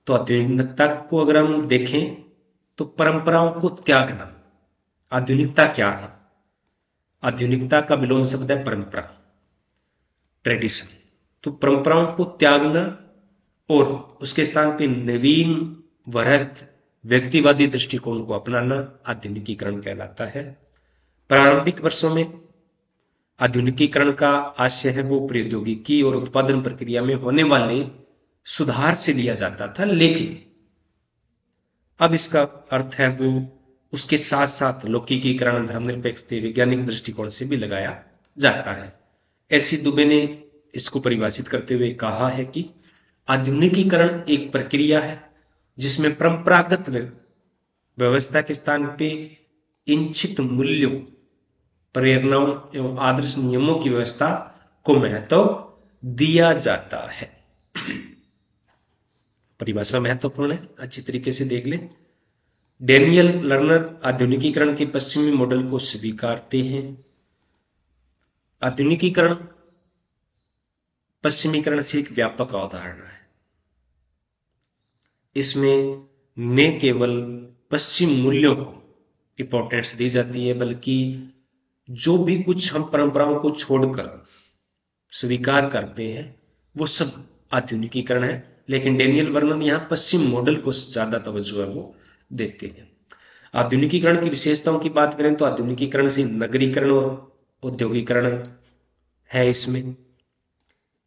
तो आधुनिकता को अगर हम देखें तो परंपराओं को त्यागना, आधुनिकता क्या है, आधुनिकता का विलोम शब्द है परंपरा, ट्रेडिशन। तो परंपराओं को त्यागना और उसके स्थान पे नवीन, वृहत व्यक्तिवादी दृष्टिकोण को अपनाना आधुनिकीकरण कहलाता है। प्रारंभिक वर्षों में आधुनिकीकरण का आशय है वो प्रौद्योगिकी और उत्पादन प्रक्रिया में होने वाले सुधार से लिया जाता था, लेकिन अब इसका अर्थ है वो उसके साथ साथ लौकिकीकरण, धर्मनिरपेक्षता, वैज्ञानिक दृष्टिकोण से भी लगाया जाता है। एसी दुबे ने इसको परिभाषित करते हुए कहा है कि आधुनिकीकरण एक प्रक्रिया है जिसमें परंपरागत व्यवस्था के स्थान पे इच्छित मूल्यों, प्रेरणाओं एवं आदर्श नियमों की व्यवस्था को महत्व दिया जाता है। परिभाषा महत्वपूर्ण है, अच्छी तरीके से देख ले। डेनियल लर्नर आधुनिकीकरण के पश्चिमी मॉडल को स्वीकारते हैं। आधुनिकीकरण पश्चिमीकरण से एक व्यापक अवधारणा है। इसमें न केवल पश्चिम मूल्यों को इंपॉर्टेंस दी जाती है, बल्कि जो भी कुछ हम परंपराओं को छोड़कर स्वीकार करते हैं वो सब आधुनिकीकरण है। लेकिन डेनियल वर्नन यहाँ पश्चिम मॉडल को ज्यादा तवज्जो है वो देते हैं। आधुनिकीकरण की विशेषताओं की बात करें तो आधुनिकीकरण से नगरीकरण और औद्योगिकरण है इसमें,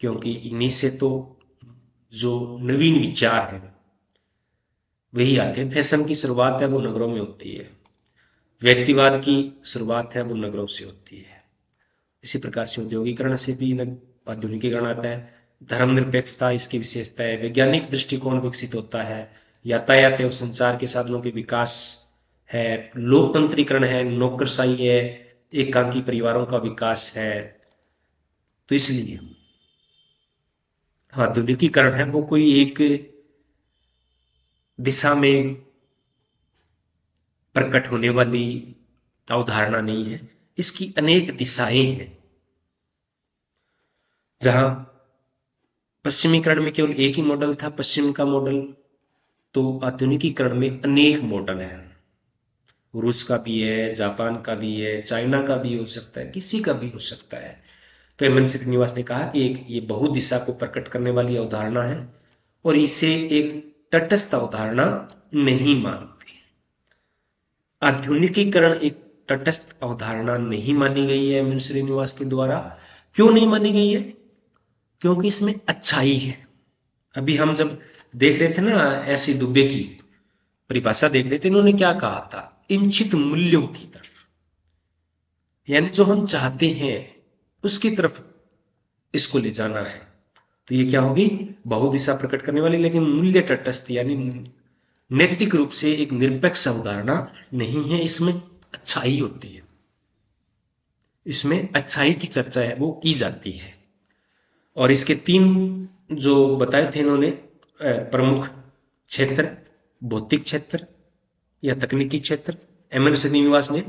क्योंकि इन्हीं से तो जो नवीन विचार है वही आते हैं। फैशन की शुरुआत है वो नगरों में होती है, व्यक्तिवाद की शुरुआत है वो नगरों से होती है। इसी प्रकार से औद्योगिकरण से भी आधुनिकीकरण आता है। धर्मनिरपेक्षता इसकी विशेषता है। वैज्ञानिक दृष्टिकोण विकसित होता है। यातायात एवं संचार के साधनों के विकास है। लोकतंत्रीकरण है, नौकरशाही है, एकांकी परिवारों का विकास है। तो इसलिए आधुनिकीकरण है वो कोई एक दिशा में प्रकट होने वाली अवधारणा नहीं है, इसकी अनेक दिशाएं हैं। जहां पश्चिमीकरण में केवल एक ही मॉडल था, पश्चिम का मॉडल, तो आधुनिकीकरण में अनेक मॉडल हैं। रूस का भी है, जापान का भी है, चाइना का भी हो सकता है, किसी का भी हो सकता है। तो एम एन श्रीनिवास ने कहा कि एक ये बहुदिशा को प्रकट करने वाली अवधारणा है और इसे एक तटस्थ अवधारणा नहीं मानते। आधुनिकीकरण एक तटस्थ अवधारणा नहीं मानी गई है एम एन श्रीनिवास के द्वारा। क्यों नहीं मानी गई है? क्योंकि इसमें अच्छाई है। अभी हम जब देख रहे थे ना ऐसी दुबे की परिभाषा देख रहे थे, इन्होंने क्या कहा था? इच्छित मूल्यों की तरफ, यानी जो हम चाहते हैं उसकी तरफ इसको ले जाना है। तो ये क्या होगी? बहुदिशा प्रकट करने वाली, लेकिन मूल्य तटस्थ यानी नैतिक रूप से एक निरपेक्ष अवधारणा नहीं है। इसमें अच्छाई होती है, इसमें अच्छाई की चर्चा है वो की जाती है। और इसके तीन जो बताए थे इन्होंने प्रमुख क्षेत्र, भौतिक क्षेत्र या तकनीकी क्षेत्र। एम एन श्रीनिवास ने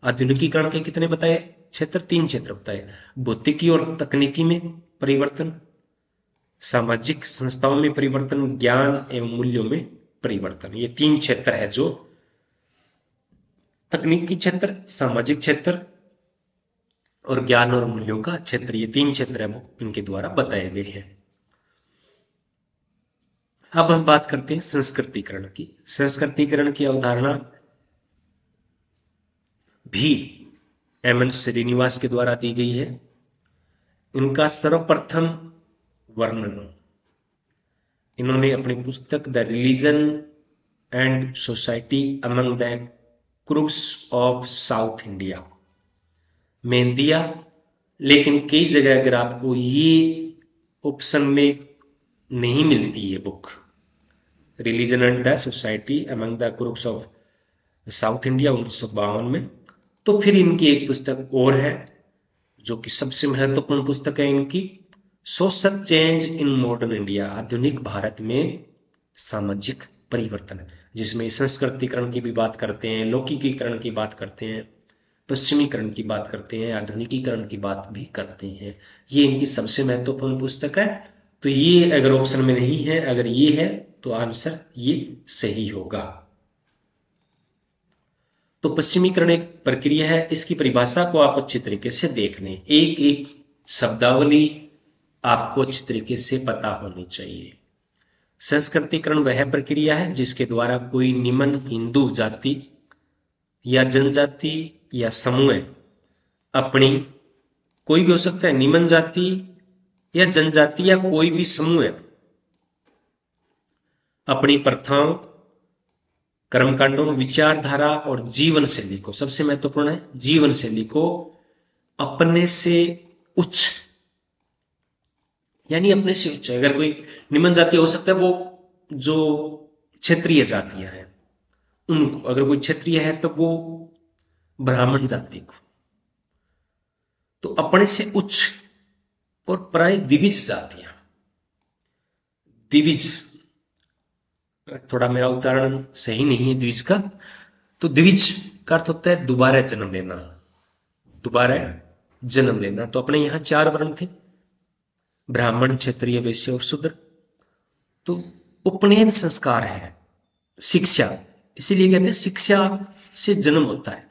आधुनिकीकरण के कितने बताए क्षेत्र? 3 क्षेत्र बताए। भौतिकी और तकनीकी में परिवर्तन, सामाजिक संस्थाओं में परिवर्तन, ज्ञान एवं मूल्यों में परिवर्तन। ये 3 क्षेत्र है जो तकनीकी क्षेत्र, सामाजिक क्षेत्र और ज्ञान और मूल्यों का क्षेत्र, ये 3 क्षेत्र है वो इनके द्वारा बताए गए हैं। अब हम बात करते हैं संस्कृतिकरण की। संस्कृतिकरण की अवधारणा भी एम एन श्रीनिवास के द्वारा दी गई है। इनका सर्वप्रथम वर्णन इन्होंने अपनी पुस्तक the religion and society among the crooks of south India में दिया। लेकिन कई जगह अगर आपको ये ऑप्शन में नहीं मिलती है book, religion and the society among the crooks of south India 1952 में, तो फिर इनकी एक पुस्तक और है जो कि सबसे महत्वपूर्ण पुस्तक है इनकी, social change in modern India, आधुनिक भारत में सामाजिक परिवर्तन, जिसमें संस्कृतिकरण की भी बात करते हैं, लौकिकीकरण की बात करते हैं, पश्चिमीकरण की बात करते हैं, आधुनिकीकरण की बात भी करते हैं। ये इनकी सबसे महत्वपूर्ण पुस्तक है। तो ये अगर ऑप्शन में नहीं है, अगर ये है तो आंसर ये सही होगा। तो पश्चिमीकरण एक प्रक्रिया है, इसकी परिभाषा को आप अच्छी तरीके से देख लें। एक एक शब्दावली आपको अच्छी तरीके से पता होनी चाहिए। संस्कृतिकरण वह प्रक्रिया है जिसके द्वारा कोई निम्न हिंदू जाति या जनजाति या समूह अपनी, कोई भी हो सकता है, निम्न जाति या जनजाति या कोई भी समूह अपनी प्रथाओं, कर्मकांडों, विचारधारा और जीवन शैली को, सबसे महत्वपूर्ण है जीवन शैली को, अपने से उच्च, यानी अपने से उच्च। अगर कोई निम्न जाति हो सकता है वो जो क्षेत्रीय जातियां हैं उनको, अगर कोई क्षेत्रीय है तो वो ब्राह्मण जाति को, तो अपने से उच्च और प्राय द्विज जातियां, द्विज, थोड़ा मेरा उच्चारण सही नहीं है द्विज का, तो द्विज का अर्थ होता है दोबारा जन्म लेना, दोबारा जन्म लेना। तो अपने यहां 4 वर्ण थे, ब्राह्मण, क्षत्रिय, वैश्य और शूद्र। तो उपनयन संस्कार है शिक्षा, इसीलिए कहते हैं शिक्षा से जन्म होता है।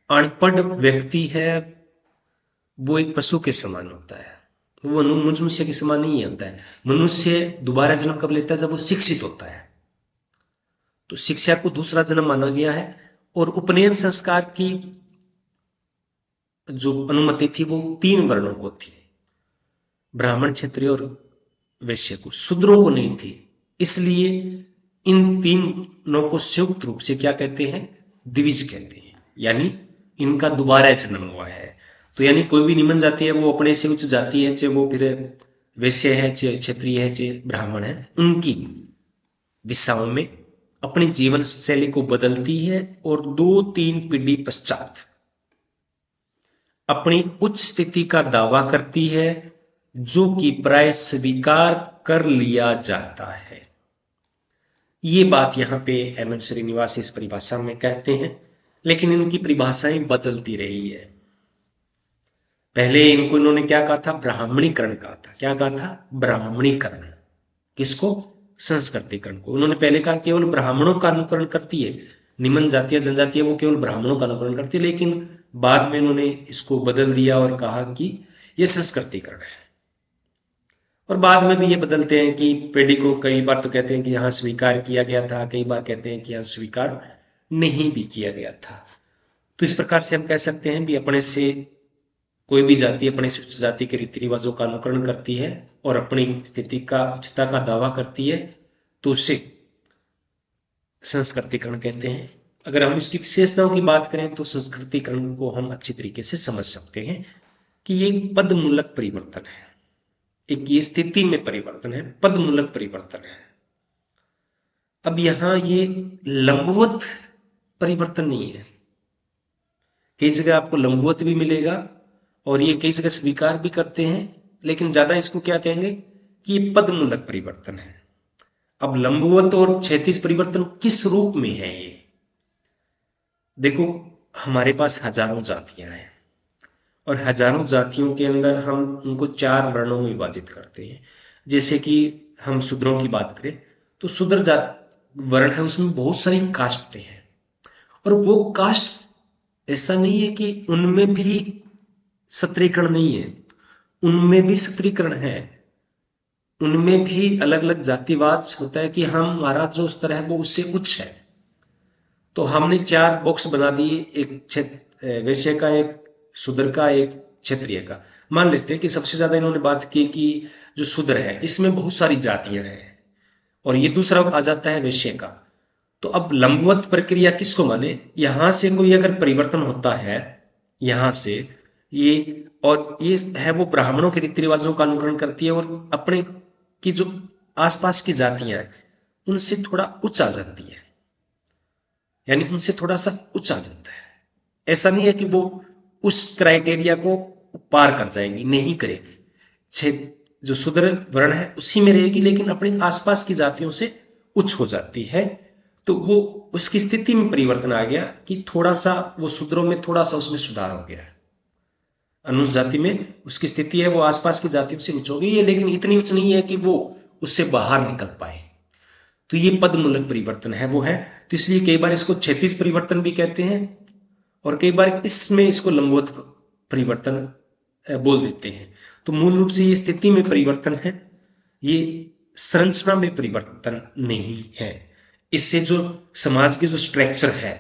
अनपढ़ व्यक्ति है वो एक पशु के समान होता है, वो मनुष्य के समान नहीं होता है। मनुष्य दोबारा जन्म कब लेता है? जब वो शिक्षित होता है। तो शिक्षा को दूसरा जन्म माना गया है। और उपनयन संस्कार की जो अनुमति थी वो 3 वर्णों को थी, ब्राह्मण, क्षत्रिय और वैश्य को, शूद्रों को नहीं थी। इसलिए इन तीनों को संयुक्त रूप से क्या कहते हैं? द्विज कहते हैं, यानी इनका दोबारा जन्म हुआ है। तो यानी कोई भी निम्न जाति है वो अपने से उच्च जाति है, चाहे वो फिर वैश्य है, चाहे क्षत्रिय है, चाहे ब्राह्मण है, उनकी दिशाओं में अपनी जीवन शैली को बदलती है और 2-3 पीढ़ी पश्चात अपनी उच्च स्थिति का दावा करती है, जो कि प्राय स्वीकार कर लिया जाता है। ये बात यहां पे एम.एन. श्रीनिवास इस परिभाषा में कहते हैं, लेकिन इनकी परिभाषाएं बदलती रही है। पहले इनको इन्होंने क्या कहा था? ब्राह्मणीकरण कहा था। क्या कहा था? ब्राह्मणीकरण। किसको? संस्कृतिकरण को। उन्होंने पहले कहा केवल ब्राह्मणों का अनुकरण करती है, निम्न जातियां, जनजातियां वो केवल ब्राह्मणों का अनुकरण करती है, लेकिन बाद में इन्होंने इसको बदल दिया और कहा कि यह संस्कृतिकरण है। और बाद में भी ये बदलते हैं कि पीढ़ी को कई बार तो कहते हैं कि यहां स्वीकार किया गया था, कई बार कहते हैं कि यहां स्वीकार नहीं भी किया गया था। तो इस प्रकार से हम कह सकते हैं भी अपने से कोई भी जाति अपने से उच्च जाति के रीति रिवाजों का अनुकरण करती है और अपनी स्थिति का उच्चता का दावा करती है, तो उसे संस्कृतिकरण कहते हैं। अगर हम इसकी विशेषताओं की बात करें तो संस्कृतिकरण को हम अच्छी तरीके से समझ सकते हैं कि ये पदमूलक परिवर्तन है, एक ये स्थिति में परिवर्तन है, पदमूलक परिवर्तन है। अब यहां ये लंबवत परिवर्तन नहीं है, कई जगह आपको लंबवत भी मिलेगा और ये कई जगह स्वीकार भी करते हैं, लेकिन ज्यादा इसको क्या कहेंगे कि ये पदमूलक परिवर्तन है। अब लंबवत और क्षैतिज परिवर्तन किस रूप में है? ये देखो, हमारे पास हजारों जातियां हैं और हजारों जातियों के अंदर हम उनको 4 वर्णों में विभाजित करते हैं। जैसे कि हम शूद्रों की बात करें तो शूद्र जात वर्ण है, उसमें बहुत सारी कास्टें हैं और वो कास्ट ऐसा नहीं है कि उनमें भी सत्रीकरण नहीं है, उनमें भी सत्रीकरण है, उनमें भी अलग अलग जातिवाद होता है कि हमारा जो स्तर है वो उससे उच्च है। तो हमने 4 बॉक्स बना दिए, एक वैश्य का, एक शूद्र का, एक क्षत्रिय का। मान लेते हैं कि सबसे ज्यादा इन्होंने बात की कि जो शूद्र है इसमें बहुत सारी जातियां हैं और ये दूसरा आ जाता है वैश्य का। तो अब लंबवत प्रक्रिया किसको माने? यहां से कोई अगर परिवर्तन होता है, यहां से ये, और ये है वो ब्राह्मणों के रीति रिवाजों का अनुकरण करती है और अपने की जो आसपास की जातियां हैं उनसे थोड़ा उच्च आ जाती है, यानी उनसे थोड़ा सा उच्च आ जाता है। ऐसा नहीं है कि वो उस क्राइटेरिया को पार कर जाएंगी, नहीं करेगी। जो शूद्र वर्ण है उसी में रहेगी, लेकिन अपने आसपास की जातियों से उच्च हो जाती है। तो वो उसकी स्थिति में परिवर्तन आ गया कि थोड़ा सा वो शूद्रों में थोड़ा सा उसमें सुधार हो गया है। अनुज जाति में उसकी स्थिति है वो आसपास की जातियों से उच्च हो गई है, लेकिन इतनी उच्च नहीं है कि वो उससे बाहर निकल पाए। तो ये पदमूलक परिवर्तन है वो है। तो इसलिए कई बार इसको क्षैतिज परिवर्तन भी कहते हैं और कई बार इसमें इसको लंबवत परिवर्तन बोल देते हैं। तो मूल रूप से ये स्थिति में परिवर्तन है, ये संरचना में परिवर्तन नहीं है। इससे जो समाज के जो स्ट्रक्चर है,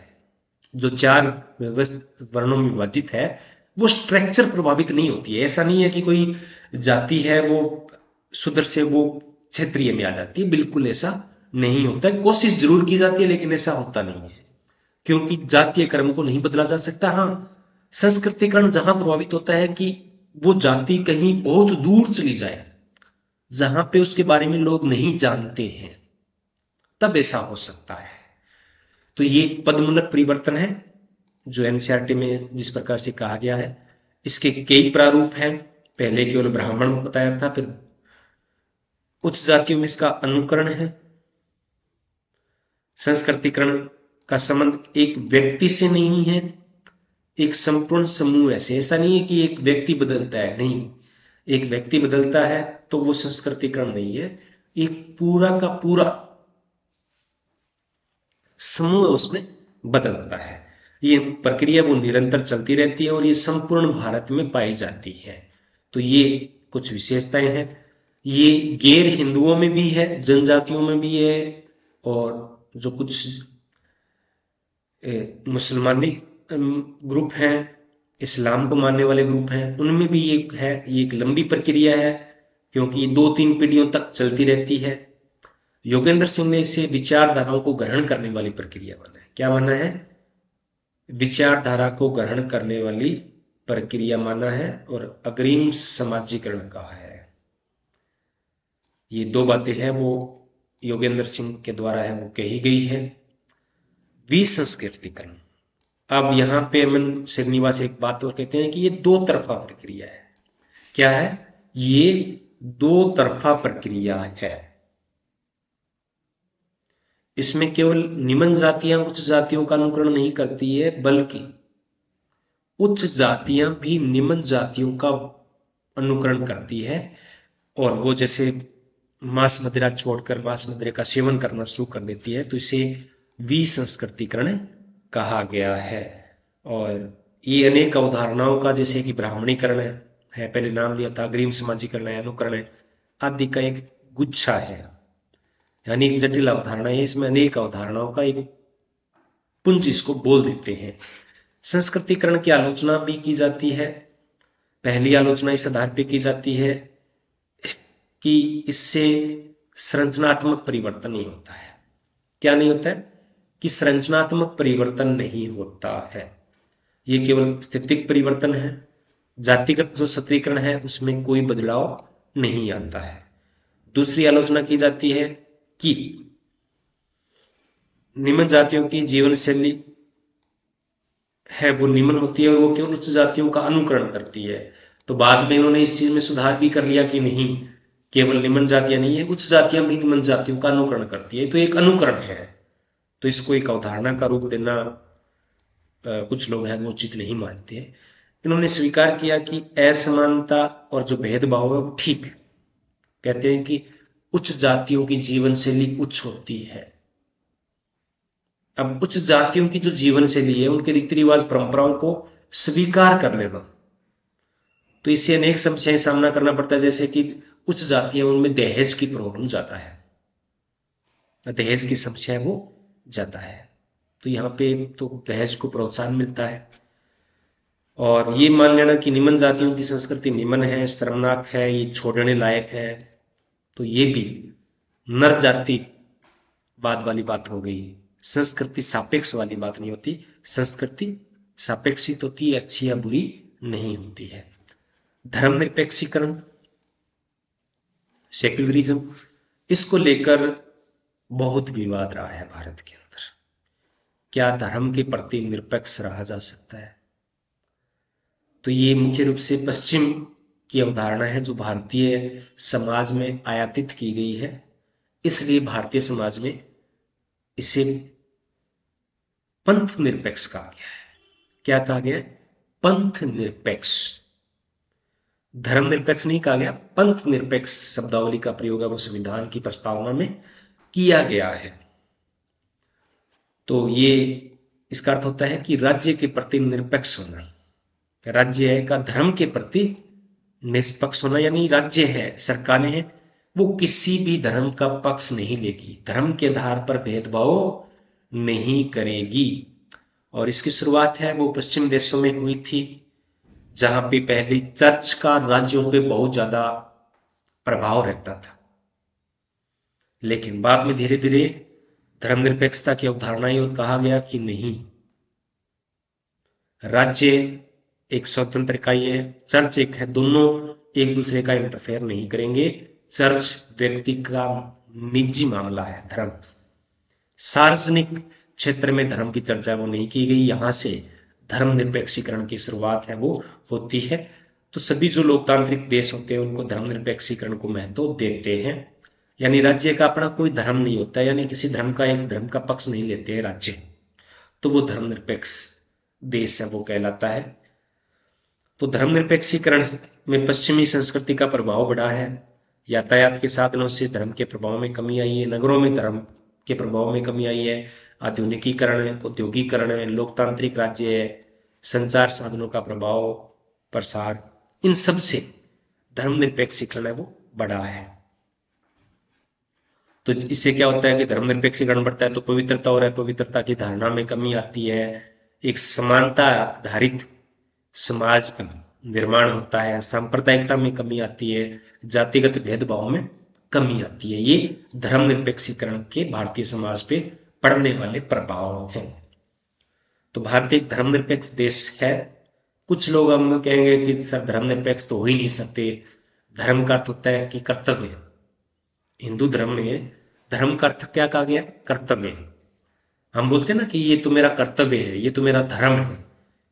जो 4 व्यवस्थित वर्णों में विभाजित है, वो स्ट्रक्चर प्रभावित नहीं होती है। ऐसा नहीं है कि कोई जाति है वो शूद्र से वो क्षेत्रीय में आ जाती है, बिल्कुल ऐसा नहीं होता है। कोशिश जरूर की जाती है लेकिन ऐसा होता नहीं है, क्योंकि जातीय कर्म को नहीं बदला जा सकता। हाँ, संस्कृतिकरण जहां प्रभावित होता है कि वो जाति कहीं बहुत दूर चली जाए, जहां पे उसके बारे में लोग नहीं जानते हैं, तब ऐसा हो सकता है। तो ये पदमूलक परिवर्तन है जो एनसीईआरटी में जिस प्रकार से कहा गया है। इसके कई प्रारूप हैं। पहले केवल ब्राह्मण बताया था, फिर उच्च जातियों में इसका अनुकरण है। संस्कृतिकरण का संबंध एक व्यक्ति से नहीं है, एक संपूर्ण समूह से। ऐसा नहीं है कि एक व्यक्ति बदलता है, नहीं, एक व्यक्ति बदलता है तो वो संस्कृतिकरण नहीं है, एक पूरा का पूरा समूह उसमें बदलता है। ये प्रक्रिया वो निरंतर चलती रहती है और ये संपूर्ण भारत में पाई जाती है। तो ये कुछ विशेषताएं हैं। ये गैर हिंदुओं में भी है, जनजातियों में भी है, और जो कुछ मुसलमानी ग्रुप हैं, इस्लाम को मानने वाले ग्रुप हैं, उनमें भी ये है। ये एक लंबी प्रक्रिया है क्योंकि ये 2-3 पीढ़ियों तक चलती रहती है। योगेंद्र सिंह ने इसे विचारधाराओं को ग्रहण करने वाली प्रक्रिया माना है। क्या माना है? विचारधारा को ग्रहण करने वाली प्रक्रिया माना है और अग्रिम समाजीकरण कहा है। ये 2 बातें हैं वो योगेंद्र सिंह के द्वारा है वो कही गई है। विसंस्कृतिकरण। अब यहां पे अमन श्रीनिवास एक बात और कहते हैं कि ये 2 तरफा प्रक्रिया है। क्या है? ये 2 तरफा प्रक्रिया है। इसमें केवल निम्न जातियां उच्च जातियों का अनुकरण नहीं करती है, बल्कि उच्च जातियां भी निम्न जातियों का अनुकरण करती है। और वो जैसे मांस मदिरा छोड़कर मांस मदिरा का सेवन करना शुरू कर देती है, तो इसे विसंस्कृतिकरण कहा गया है। और ये अनेक अवधारणाओं का, जैसे कि ब्राह्मणीकरण है, पहले नाम लिया था, अग्रिम समाजीकरण है, अनुकरण है, आदि का एक गुच्छा है। यानी एक जटिल अवधारणा है, इसमें अनेक अवधारणाओं का एक पुंज इसको बोल देते हैं। संस्कृतिकरण की आलोचना भी की जाती है। पहली आलोचना इस आधार पर की जाती है कि इससे संरचनात्मक परिवर्तन नहीं होता है। क्या नहीं होता है? कि संरचनात्मक परिवर्तन नहीं होता है, ये केवल स्थितिक परिवर्तन है। जातिगत जो सत्रीकरण है उसमें कोई बदलाव नहीं आता है। दूसरी आलोचना की जाती है कि निम्न जातियों की जीवन शैली है वो निम्न होती है और वो केवल उच्च जातियों का अनुकरण करती है। तो बाद में इन्होंने इस चीज में सुधार भी कर लिया कि नहीं, केवल निम्न जातियां नहीं है, उच्च जातियां भी निम्न जातियों का अनुकरण करती है, तो एक अनुकरण है। तो इसको एक अवधारणा का रूप देना कुछ लोग हैं वो उचित नहीं मानते। इन्होंने स्वीकार किया कि असमानता और जो भेदभाव है वो ठीक, कहते हैं कि उच्च जातियों की जीवन शैली उच्च होती है। अब उच्च जातियों की जो जीवन शैली है, उनके रीति रिवाज परंपराओं को स्वीकार कर लेना, तो इससे अनेक समस्याएं सामना करना पड़ता है। जैसे कि उच्च जातियां, उनमें दहेज की प्रॉब्लम ज्यादा है, दहेज की समस्या वो ज्यादा है। तो यहाँ पे तो दहेज को प्रोत्साहन मिलता है। और ये मान लेना कि निम्न जातियों की संस्कृति निम्न है, शर्मनाक है, ये छोड़ने लायक है, तो ये भी नर जाति बात वाली बात हो गई। संस्कृति सापेक्ष वाली बात नहीं होती, संस्कृति सापेक्षित होती है, अच्छी या बुरी नहीं होती है। धर्मनिरपेक्षीकरण, सेक्युलरिज्म, इसको लेकर बहुत विवाद रहा है भारत के अंदर। क्या धर्म के प्रति निरपेक्ष रहा जा सकता है? तो ये मुख्य रूप से पश्चिम की अवधारणा है जो भारतीय समाज में आयातित की गई है। इसलिए भारतीय समाज में इसे पंथ निरपेक्ष कहा गया है। क्या कहा गया है? पंथ निरपेक्ष। धर्म निरपेक्ष नहीं कहा गया, पंथ निरपेक्ष शब्दावली का प्रयोग है वो संविधान की प्रस्तावना में किया गया है। तो ये इसका अर्थ होता है कि राज्य के प्रति निरपेक्ष होना, राज्य का धर्म के प्रति निष्पक्ष होना, यानी राज्य है, सरकारें हैं, वो किसी भी धर्म का पक्ष नहीं लेगी, धर्म के आधार पर भेदभाव नहीं करेगी। और इसकी शुरुआत है वो पश्चिम देशों में हुई थी, जहां पे पहले चर्च का राज्यों पे बहुत ज्यादा प्रभाव रहता था, लेकिन बाद में धीरे धीरे धर्मनिरपेक्षता की अवधारणा और कहा गया कि नहीं, राज्य एक स्वतंत्र इकाई है, चर्च एक है, दोनों एक दूसरे का इंटरफेयर नहीं करेंगे। चर्च व्यक्ति का निजी मामला है, धर्म सार्वजनिक क्षेत्र में धर्म की चर्चा वो नहीं की गई। यहां से धर्मनिरपेक्षीकरण की शुरुआत है वो होती है। तो सभी जो लोकतांत्रिक देश होते हैं उनको धर्मनिरपेक्षीकरण को महत्व देते हैं, यानी राज्य का अपना कोई धर्म नहीं होता, यानी किसी धर्म का एक धर्म का पक्ष नहीं लेते हैं राज्य, तो वो धर्मनिरपेक्ष देश है वो कहलाता है। तो धर्मनिरपेक्षीकरण में पश्चिमी संस्कृति का प्रभाव बढ़ा है, यातायात के साधनों से धर्म के प्रभाव में कमी आई है, नगरों में धर्म के प्रभाव में कमी आई है, आधुनिकीकरण, औद्योगिकरण, लोकतांत्रिक राज्य, संचार साधनों का प्रभाव, प्रसार, इन सब से धर्मनिरपेक्षीकरण है वो बढ़ा है। तो इससे क्या होता है कि धर्मनिरपेक्षीकरण बढ़ता है तो पवित्रता और अपवित्रता की धारणा में कमी आती है, एक समानता आधारित समाज का निर्माण होता है, सांप्रदायिकता में कमी आती है, जातिगत भेदभाव में कमी आती है। ये धर्मनिरपेक्षीकरण के भारतीय समाज पे पड़ने वाले प्रभाव हैं। तो भारत एक धर्मनिरपेक्ष देश है। कुछ लोग हम कहेंगे कि सर धर्मनिरपेक्ष तो हो ही नहीं सकते, धर्म का अर्थ होता है कि कर्तव्य। हिंदू धर्म में धर्म का अर्थ क्या कहा गया? कर्तव्य। हम बोलते हैं ना कि ये तो मेरा कर्तव्य है, ये तो मेरा धर्म है,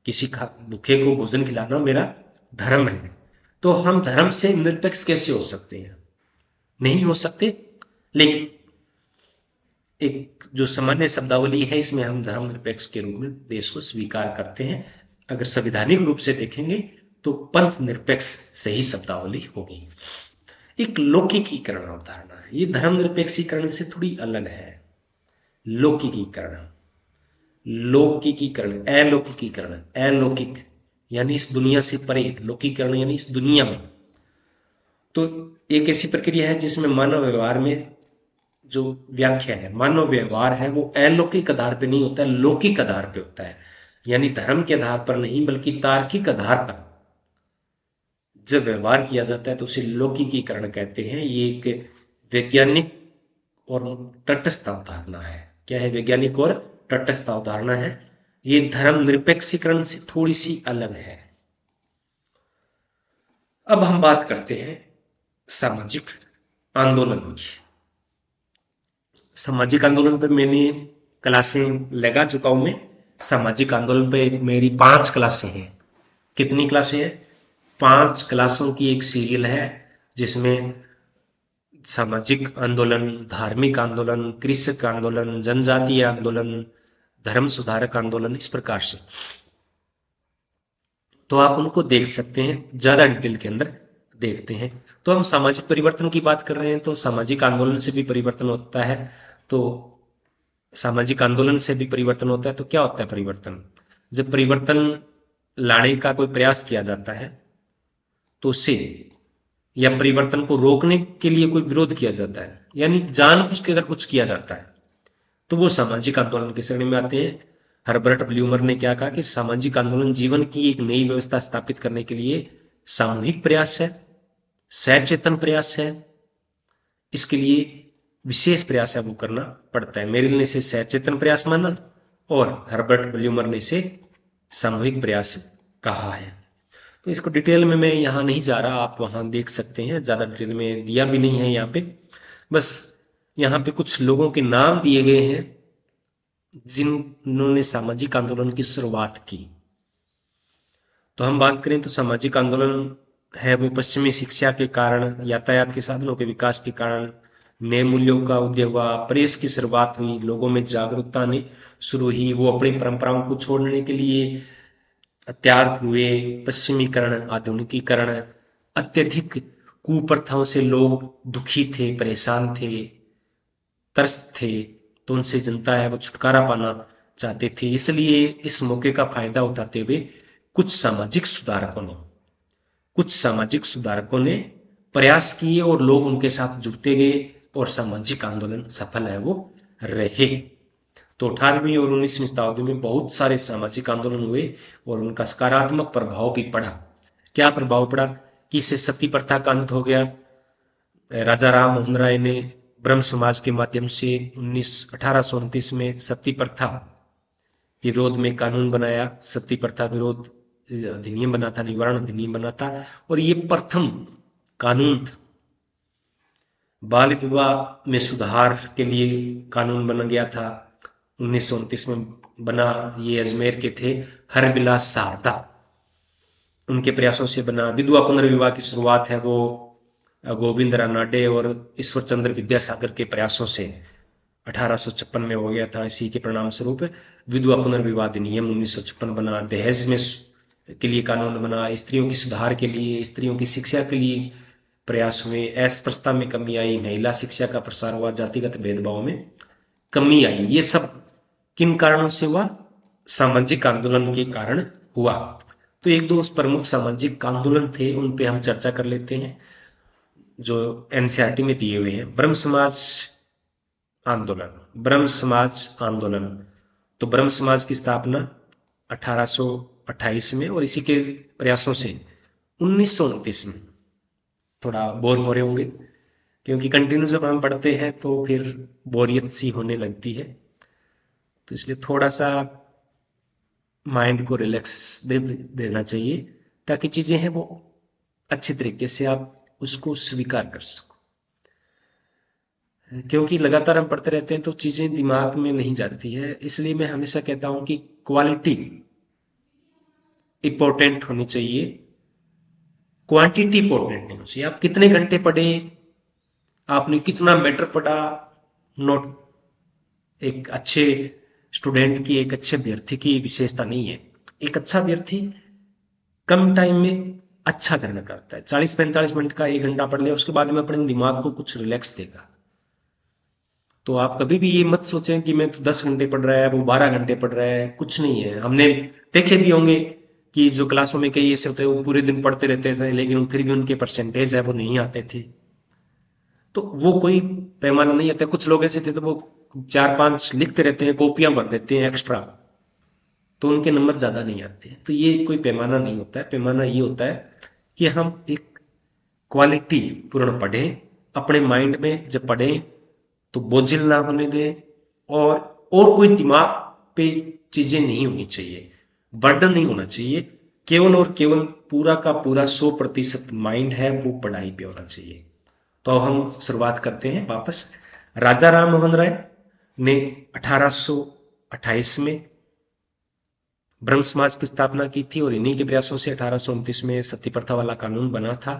किसी भूखे को भोजन खिलाना मेरा धर्म है। तो हम धर्म से निरपेक्ष कैसे हो सकते हैं? नहीं हो सकते। लेकिन एक जो सामान्य शब्दावली है इसमें हम धर्मनिरपेक्ष के रूप में देश को स्वीकार करते हैं। अगर संवैधानिक रूप से देखेंगे तो पंथ निरपेक्ष सही शब्दावली होगी। एक लौकिकीकरण अवधारणा है, ये धर्मनिरपेक्षीकरण से थोड़ी अलग है। लौकिकीकरण, लौकिकीकरण, अलौकिकीकरण, अलौकिक यानी इस दुनिया से परे, लौकिकीकरण यानी इस दुनिया में। तो एक ऐसी प्रक्रिया है जिसमें मानव व्यवहार में जो व्याख्या है, मानव व्यवहार है वो अलौकिक आधार पर नहीं होता है, लौकिक आधार पर होता है। यानी धर्म के आधार पर नहीं बल्कि तार्किक आधार पर जब व्यवहार किया जाता है तो उसे लौकिकीकरण कहते हैं। ये एक वैज्ञानिक और तटस्थ अवधारणा है। क्या है? वैज्ञानिक और तटस्थ अवधारणा है। ये धर्मनिरपेक्षीकरण से थोड़ी सी अलग है। अब हम बात करते हैं सामाजिक आंदोलन की। सामाजिक आंदोलन पर मैंने क्लासें लगा चुका हूं। मैं सामाजिक आंदोलन पे मेरी 5 क्लासें हैं। कितनी क्लासें हैं? 5 क्लासों की एक सीरियल है जिसमें सामाजिक आंदोलन, धार्मिक आंदोलन, कृषक आंदोलन, जनजातीय आंदोलन, धर्म सुधारक आंदोलन, इस प्रकार से। तो आप उनको देख सकते हैं, ज्यादा डिटेल के अंदर देखते हैं। तो हम सामाजिक परिवर्तन की बात कर रहे हैं, तो सामाजिक आंदोलन से भी परिवर्तन होता है। तो सामाजिक आंदोलन से भी परिवर्तन होता है। तो क्या होता है परिवर्तन? जब परिवर्तन लाने का कोई प्रयास किया जाता है तो उससे, या परिवर्तन को रोकने के लिए कोई विरोध किया जाता है, यानी जानबूझ के अगर कुछ किया जाता है तो वो सामाजिक आंदोलन की श्रेणी में आते हैं। हर्बर्ट ब्लूमर ने क्या कहा कि सामाजिक आंदोलन जीवन की एक नई व्यवस्था स्थापित करने के लिए सामूहिक प्रयास है, सचेतन प्रयास है। इसके लिए विशेष प्रयास है वो करना पड़ता है। मेरिल ने इसे सचेतन प्रयास माना और हर्बर्ट ब्लूमर ने इसे सामूहिक प्रयास कहा है। तो इसको डिटेल में मैं यहां नहीं जा रहा, आप वहां देख सकते हैं, ज्यादा डिटेल में दिया भी नहीं है यहाँ पे। बस यहाँ पे कुछ लोगों के नाम दिए गए हैं जिन्होंने सामाजिक आंदोलन की शुरुआत की। तो हम बात करें तो सामाजिक आंदोलन है वो पश्चिमी शिक्षा के कारण, यातायात के साधनों के विकास के कारण, नए मूल्यों का उदय हुआ, प्रेस की शुरुआत हुई, लोगों में जागरूकता आनी शुरू हुई, वो अपनी परंपराओं को छोड़ने के लिए तैयार हुए। पश्चिमीकरण, आधुनिकीकरण, अत्यधिक कुप्रथाओं से लोग दुखी थे, परेशान थे, त्रस्त थे, तो उनसे जनता है वो छुटकारा पाना चाहते थे। इसलिए इस मौके का फायदा उठाते हुए कुछ सामाजिक सुधारकों ने प्रयास किए और लोग उनके साथ जुड़ते गए और सामाजिक आंदोलन सफल है वो रहे। तो 18वीं और 19वीं शताब्दी में बहुत सारे सामाजिक आंदोलन हुए और उनका सकारात्मक प्रभाव भी पड़ा। क्या प्रभाव पड़ा कि इससे सती प्रथा का अंत हो गया। राजा राम मोहन राय ने ब्रह्म समाज के माध्यम से 1829 में सती प्रथा विरोध में कानून बनाया। सती प्रथा विरोध अधिनियम बना था, निवारण अधिनियम बना था, और ये प्रथम कानून था। बाल विवाह में सुधार के लिए कानून बन गया था, 1929 में बना। ये अजमेर के थे हरबिलास शारदा, उनके प्रयासों से बना। विधवा पुनर्विवाह की शुरुआत है वो गोविंद रानाडे और ईश्वर चंद्र विद्यासागर के प्रयासों से 1856 में हो गया था। इसी के परिणाम स्वरूप विधवा पुनर्विवाह अधिनियम 1956 बना। दहेज में के लिए कानून बना। स्त्रियों की सुधार के लिए, स्त्रियों की शिक्षा के लिए प्रयास हुए। अस्पृश्यता में कमी आई, महिला शिक्षा का प्रसार हुआ, जातिगत भेदभाव में कमी आई। ये सब किन कारणों से हुआ? सामाजिक आंदोलन के कारण हुआ। तो एक दो प्रमुख सामाजिक आंदोलन थे, उन पे हम चर्चा कर लेते हैं जो एनसीईआरटी में दिए हुए हैं। ब्रह्म समाज आंदोलन। ब्रह्म समाज आंदोलन, तो ब्रह्म समाज की स्थापना 1828 में और इसी के प्रयासों से 1929 में। थोड़ा बोर हो रहे होंगे क्योंकि कंटिन्यू जब हम पढ़ते हैं तो फिर बोरियत सी होने लगती है, तो इसलिए थोड़ा सा माइंड को रिलैक्स देना चाहिए ताकि चीजें हैं वो अच्छे तरीके से आप उसको स्वीकार कर सको। क्योंकि लगातार हम पढ़ते रहते हैं तो चीजें दिमाग में नहीं जाती है। इसलिए मैं हमेशा कहता हूं कि क्वालिटी इंपॉर्टेंट होनी चाहिए, क्वांटिटी इंपॉर्टेंट नहीं होनी चाहिए। आप कितने घंटे पढ़े, आपने कितना मैटर पढ़ा, नोट एक अच्छे स्टूडेंट की, एक अच्छे अभ्यर्थी की विशेषता नहीं है। एक अच्छा अभ्यर्थी कम टाइम में अच्छा करना करता है। 40-45 मिनट का 1 घंटा पढ़ ले, उसके बाद में अपने दिमाग को कुछ रिलैक्स देगा। तो आप कभी भी ये मत सोचें कि मैं तो 10 घंटे पढ़ रहा है, वो 12 घंटे पढ़ रहा है। कुछ नहीं है। हमने देखे भी होंगे कि जो क्लासों में कई ऐसे होते हैं वो पूरे दिन पढ़ते रहते थे लेकिन फिर भी उनके परसेंटेज है वो नहीं आते थे। तो वो कोई पैमाना नहीं आता। कुछ लोग ऐसे थे तो वो 4-5 लिखते रहते हैं, कॉपियां भर देते हैं एक्स्ट्रा, तो उनके नंबर ज्यादा नहीं आते। तो ये कोई पैमाना नहीं होता है। पैमाना ये होता है कि हम एक क्वालिटी पूर्ण पढ़ें, अपने माइंड में जब पढ़ें तो बोझिल ना होने दें, और कोई दिमाग पे चीजें नहीं होनी चाहिए, बर्डन नहीं होना चाहिए। केवल और केवल पूरा का पूरा 100% माइंड है वो पढ़ाई पे होना चाहिए। तो अब हम शुरुआत करते हैं वापस। राजा राम मोहन राय ने 1828 में ब्रह्म समाज की स्थापना की थी और इन्हीं के प्रयासों से 1829 में सती प्रथा वाला कानून बना था।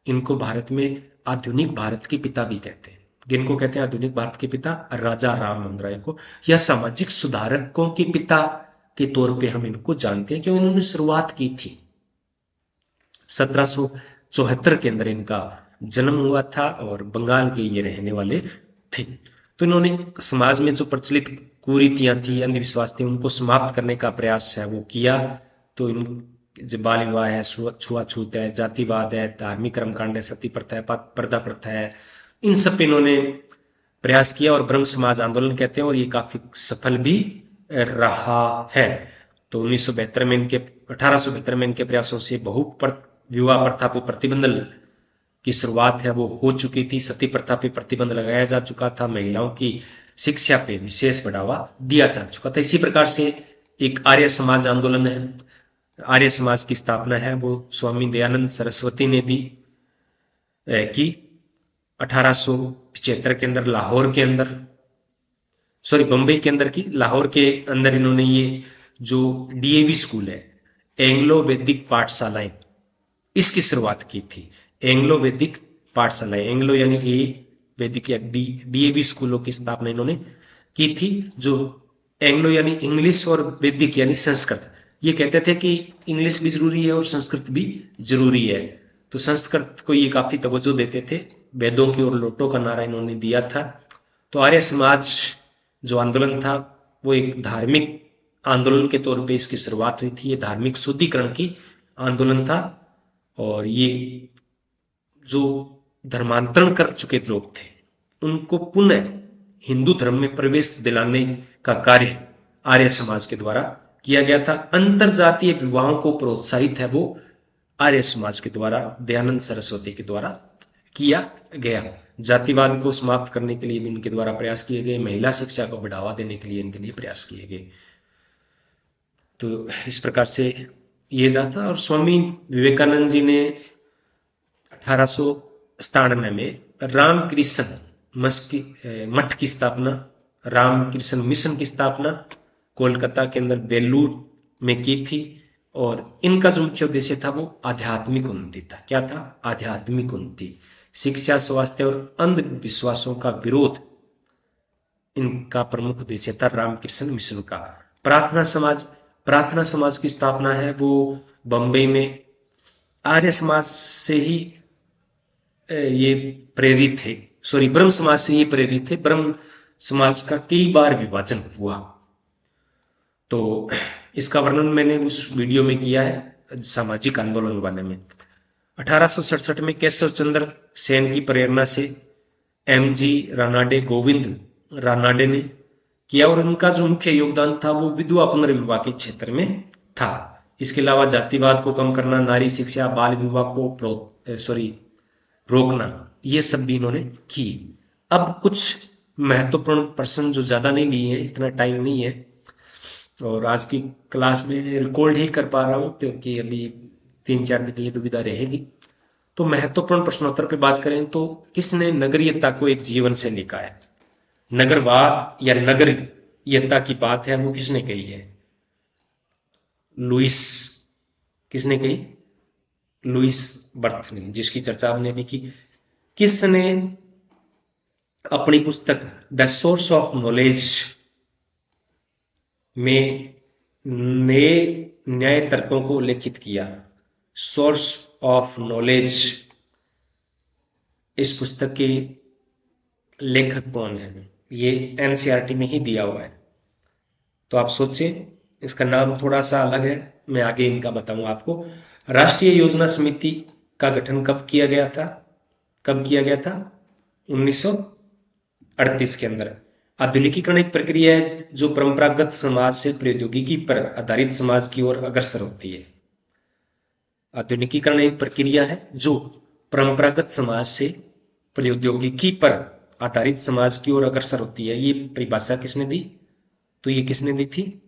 इनको भारत में आधुनिक भारत के पिता भी कहते हैं। जिनको कहते हैं आधुनिक भारत के पिता, राजा राम मोहन राय को, या सामाजिक सुधारकों के पिता के तौर पे हम इनको जानते हैं, क्योंकि इन्होंने शुरुआत की थी। 1774 के अंदर इनका जन्म हुआ था और बंगाल के ये रहने वाले थे। तो इन्होंने समाज में जो प्रचलित कुरीतियां थी, अंधविश्वास थे, उनको समाप्त करने का प्रयास है वो किया। तो इन जो बाल विवाह है, छुआछूत है, जातिवाद है, धार्मिक कर्मकांड है, सती प्रथा है, पर्दा प्रथा है, इन सब पे इन्होंने प्रयास किया और ब्रह्म समाज आंदोलन कहते हैं, और ये काफी सफल भी रहा है। तो 1972 में इनके 1872 में इनके प्रयासों से विवाह प्रथा पे प्रतिबंध की शुरुआत है वो हो चुकी थी। सती प्रथा पे प्रतिबंध लगाया जा चुका था। महिलाओं की शिक्षा पे विशेष बढ़ावा दिया जा चुका था। इसी प्रकार से एक आर्य समाज आंदोलन है। आर्य समाज की स्थापना है वो स्वामी दयानंद सरस्वती ने दी की 1875 के अंदर लाहौर के अंदर, बंबई के अंदर की, लाहौर के अंदर इन्होंने ये जो डीएवी स्कूल है, एंग्लो वैदिक पाठशालाएं, इसकी शुरुआत की थी। एंग्लो वैदिक पाठशालाएं, एंग्लो यानी ए वैदिक, या डीएवी स्कूलों की स्थापना इन्होंने की थी। जो एंग्लो यानी इंग्लिश और वैदिक यानी संस्कृत। ये कहते थे कि इंग्लिश भी जरूरी है और संस्कृत भी जरूरी है, तो संस्कृत को ये काफी तवज्जो देते थे। वेदों की ओर लौटो का नारा इन्होंने दिया था। तो आर्य समाज जो आंदोलन था वो एक धार्मिक आंदोलन के तौर पे इसकी शुरुआत हुई थी। ये धार्मिक शुद्धिकरण की आंदोलन था, और ये जो धर्मांतरण कर चुके लोग थे, उनको पुनः हिंदू धर्म में प्रवेश दिलाने का कार्य आर्य समाज के द्वारा किया गया था। अंतर जातीय विवाहों को प्रोत्साहित है वो आर्य समाज के द्वारा, दयानंद सरस्वती के द्वारा किया गया। जातिवाद को समाप्त करने के लिए भी इनके द्वारा प्रयास किए गए, महिला शिक्षा को बढ़ावा देने के लिए इनके लिए प्रयास किए गए। तो इस प्रकार से ये रहा था। और स्वामी विवेकानंद जी ने 1897 में रामकृष्ण मठ की स्थापना, रामकृष्ण मिशन की स्थापना कोलकाता के अंदर बेलूर में की थी। और इनका जो मुख्य उद्देश्य था वो आध्यात्मिक उन्नति था। क्या था? आध्यात्मिक उन्नति, शिक्षा, स्वास्थ्य और अंधविश्वासों का विरोध इनका प्रमुख उद्देश्य था रामकृष्ण मिशन का। प्रार्थना समाज की स्थापना है वो बंबई में आर्य समाज से ही ये प्रेरित थे, ब्रह्म समाज से ही प्रेरित थे। ब्रह्म समाज का कई बार विभाजन हुआ, तो इसका वर्णन मैंने उस वीडियो में किया है सामाजिक आंदोलन वाले में। 1867 में केशव चंद्र सेन की प्रेरणा से एमजी रानाडे, गोविंद रानाडे ने किया, और उनका जो मुख्य योगदान था वो विधवा पुनर्विवाह के क्षेत्र में था। इसके अलावा जातिवाद को कम करना, नारी शिक्षा, बाल विवाह को रोकना, ये सब भी इन्होंने की। अब कुछ महत्वपूर्ण प्रश्न जो ज्यादा नहीं लिए हैं, इतना टाइम नहीं है, और आज की क्लास में रिकॉर्ड ही कर पा रहा हूं क्योंकि अभी 3-4 दिन ये दुविधा रहेगी। तो महत्वपूर्ण प्रश्नोत्तर पे बात करें तो किसने नगरीयता को एक जीवन से लिखा है? नगरवाद या नगरीयता की बात है वो किसने कही है? लुइस। किसने कही? लुइस बर्थ ने, जिसकी चर्चा हमने भी की। किसने अपनी पुस्तक द सोर्स ऑफ नॉलेज में नए न्याय तर्कों को उल्लेखित किया? सोर्स ऑफ नॉलेज, इस पुस्तक के लेखक कौन है? ये एनसीईआरटी में ही दिया हुआ है, तो आप सोचें, इसका नाम थोड़ा सा अलग है, मैं आगे इनका बताऊंगा आपको। राष्ट्रीय योजना समिति का गठन कब किया गया था? 1938 के अंदर। आधुनिकीकरण एक प्रक्रिया है जो परंपरागत समाज से प्रौद्योगिकी पर आधारित समाज की ओर अग्रसर होती है। आधुनिकीकरण एक प्रक्रिया है जो परंपरागत समाज से प्रौद्योगिकी पर आधारित समाज की ओर अग्रसर होती है। ये परिभाषा किसने दी? तो ये किसने दी थी?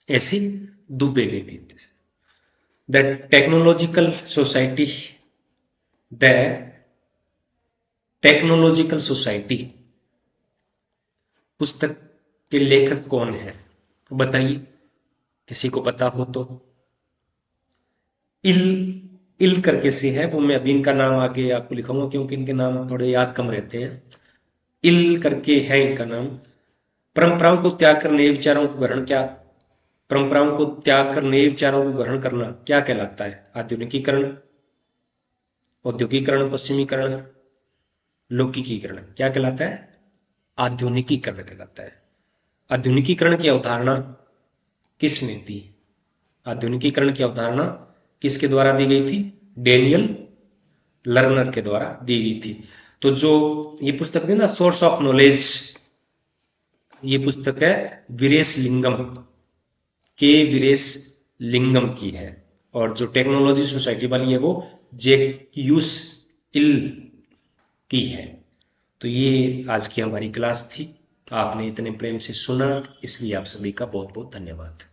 ऐसी दुबे ने दी थी। द टेक्नोलॉजिकल सोसाइटी पुस्तक के लेखक कौन है? बताइए, किसी को पता हो तो। इल करके से है, वो मैं अभी इनका नाम आगे आपको लिखूंगा क्योंकि इनके नाम थोड़े याद कम रहते हैं। इल करके है इनका नाम। परंपराओं को त्याग कर नए विचारों को ग्रहण, क्या परंपराओं को त्याग कर नए विचारों को ग्रहण करना क्या कहलाता है? आधुनिकीकरण, औद्योगिकरण, पश्चिमीकरण, लौकिकीकरण, क्या कहलाता है? आधुनिकीकरण कहलाता है। आधुनिकीकरण की अवधारणा किसने दी? आधुनिकीकरण की अवधारणा किसके द्वारा दी गई थी? डेनियल लर्नर के द्वारा दी गई थी। तो जो ये पुस्तक है ना, सोर्स ऑफ नॉलेज, ये पुस्तक है वीरेश लिंगम की है, और जो टेक्नोलॉजी सोसाइटी वाली है वो जैक्यूस इल की है। तो ये आज की हमारी क्लास थी। आपने इतने प्रेम से सुना, इसलिए आप सभी का बहुत बहुत धन्यवाद।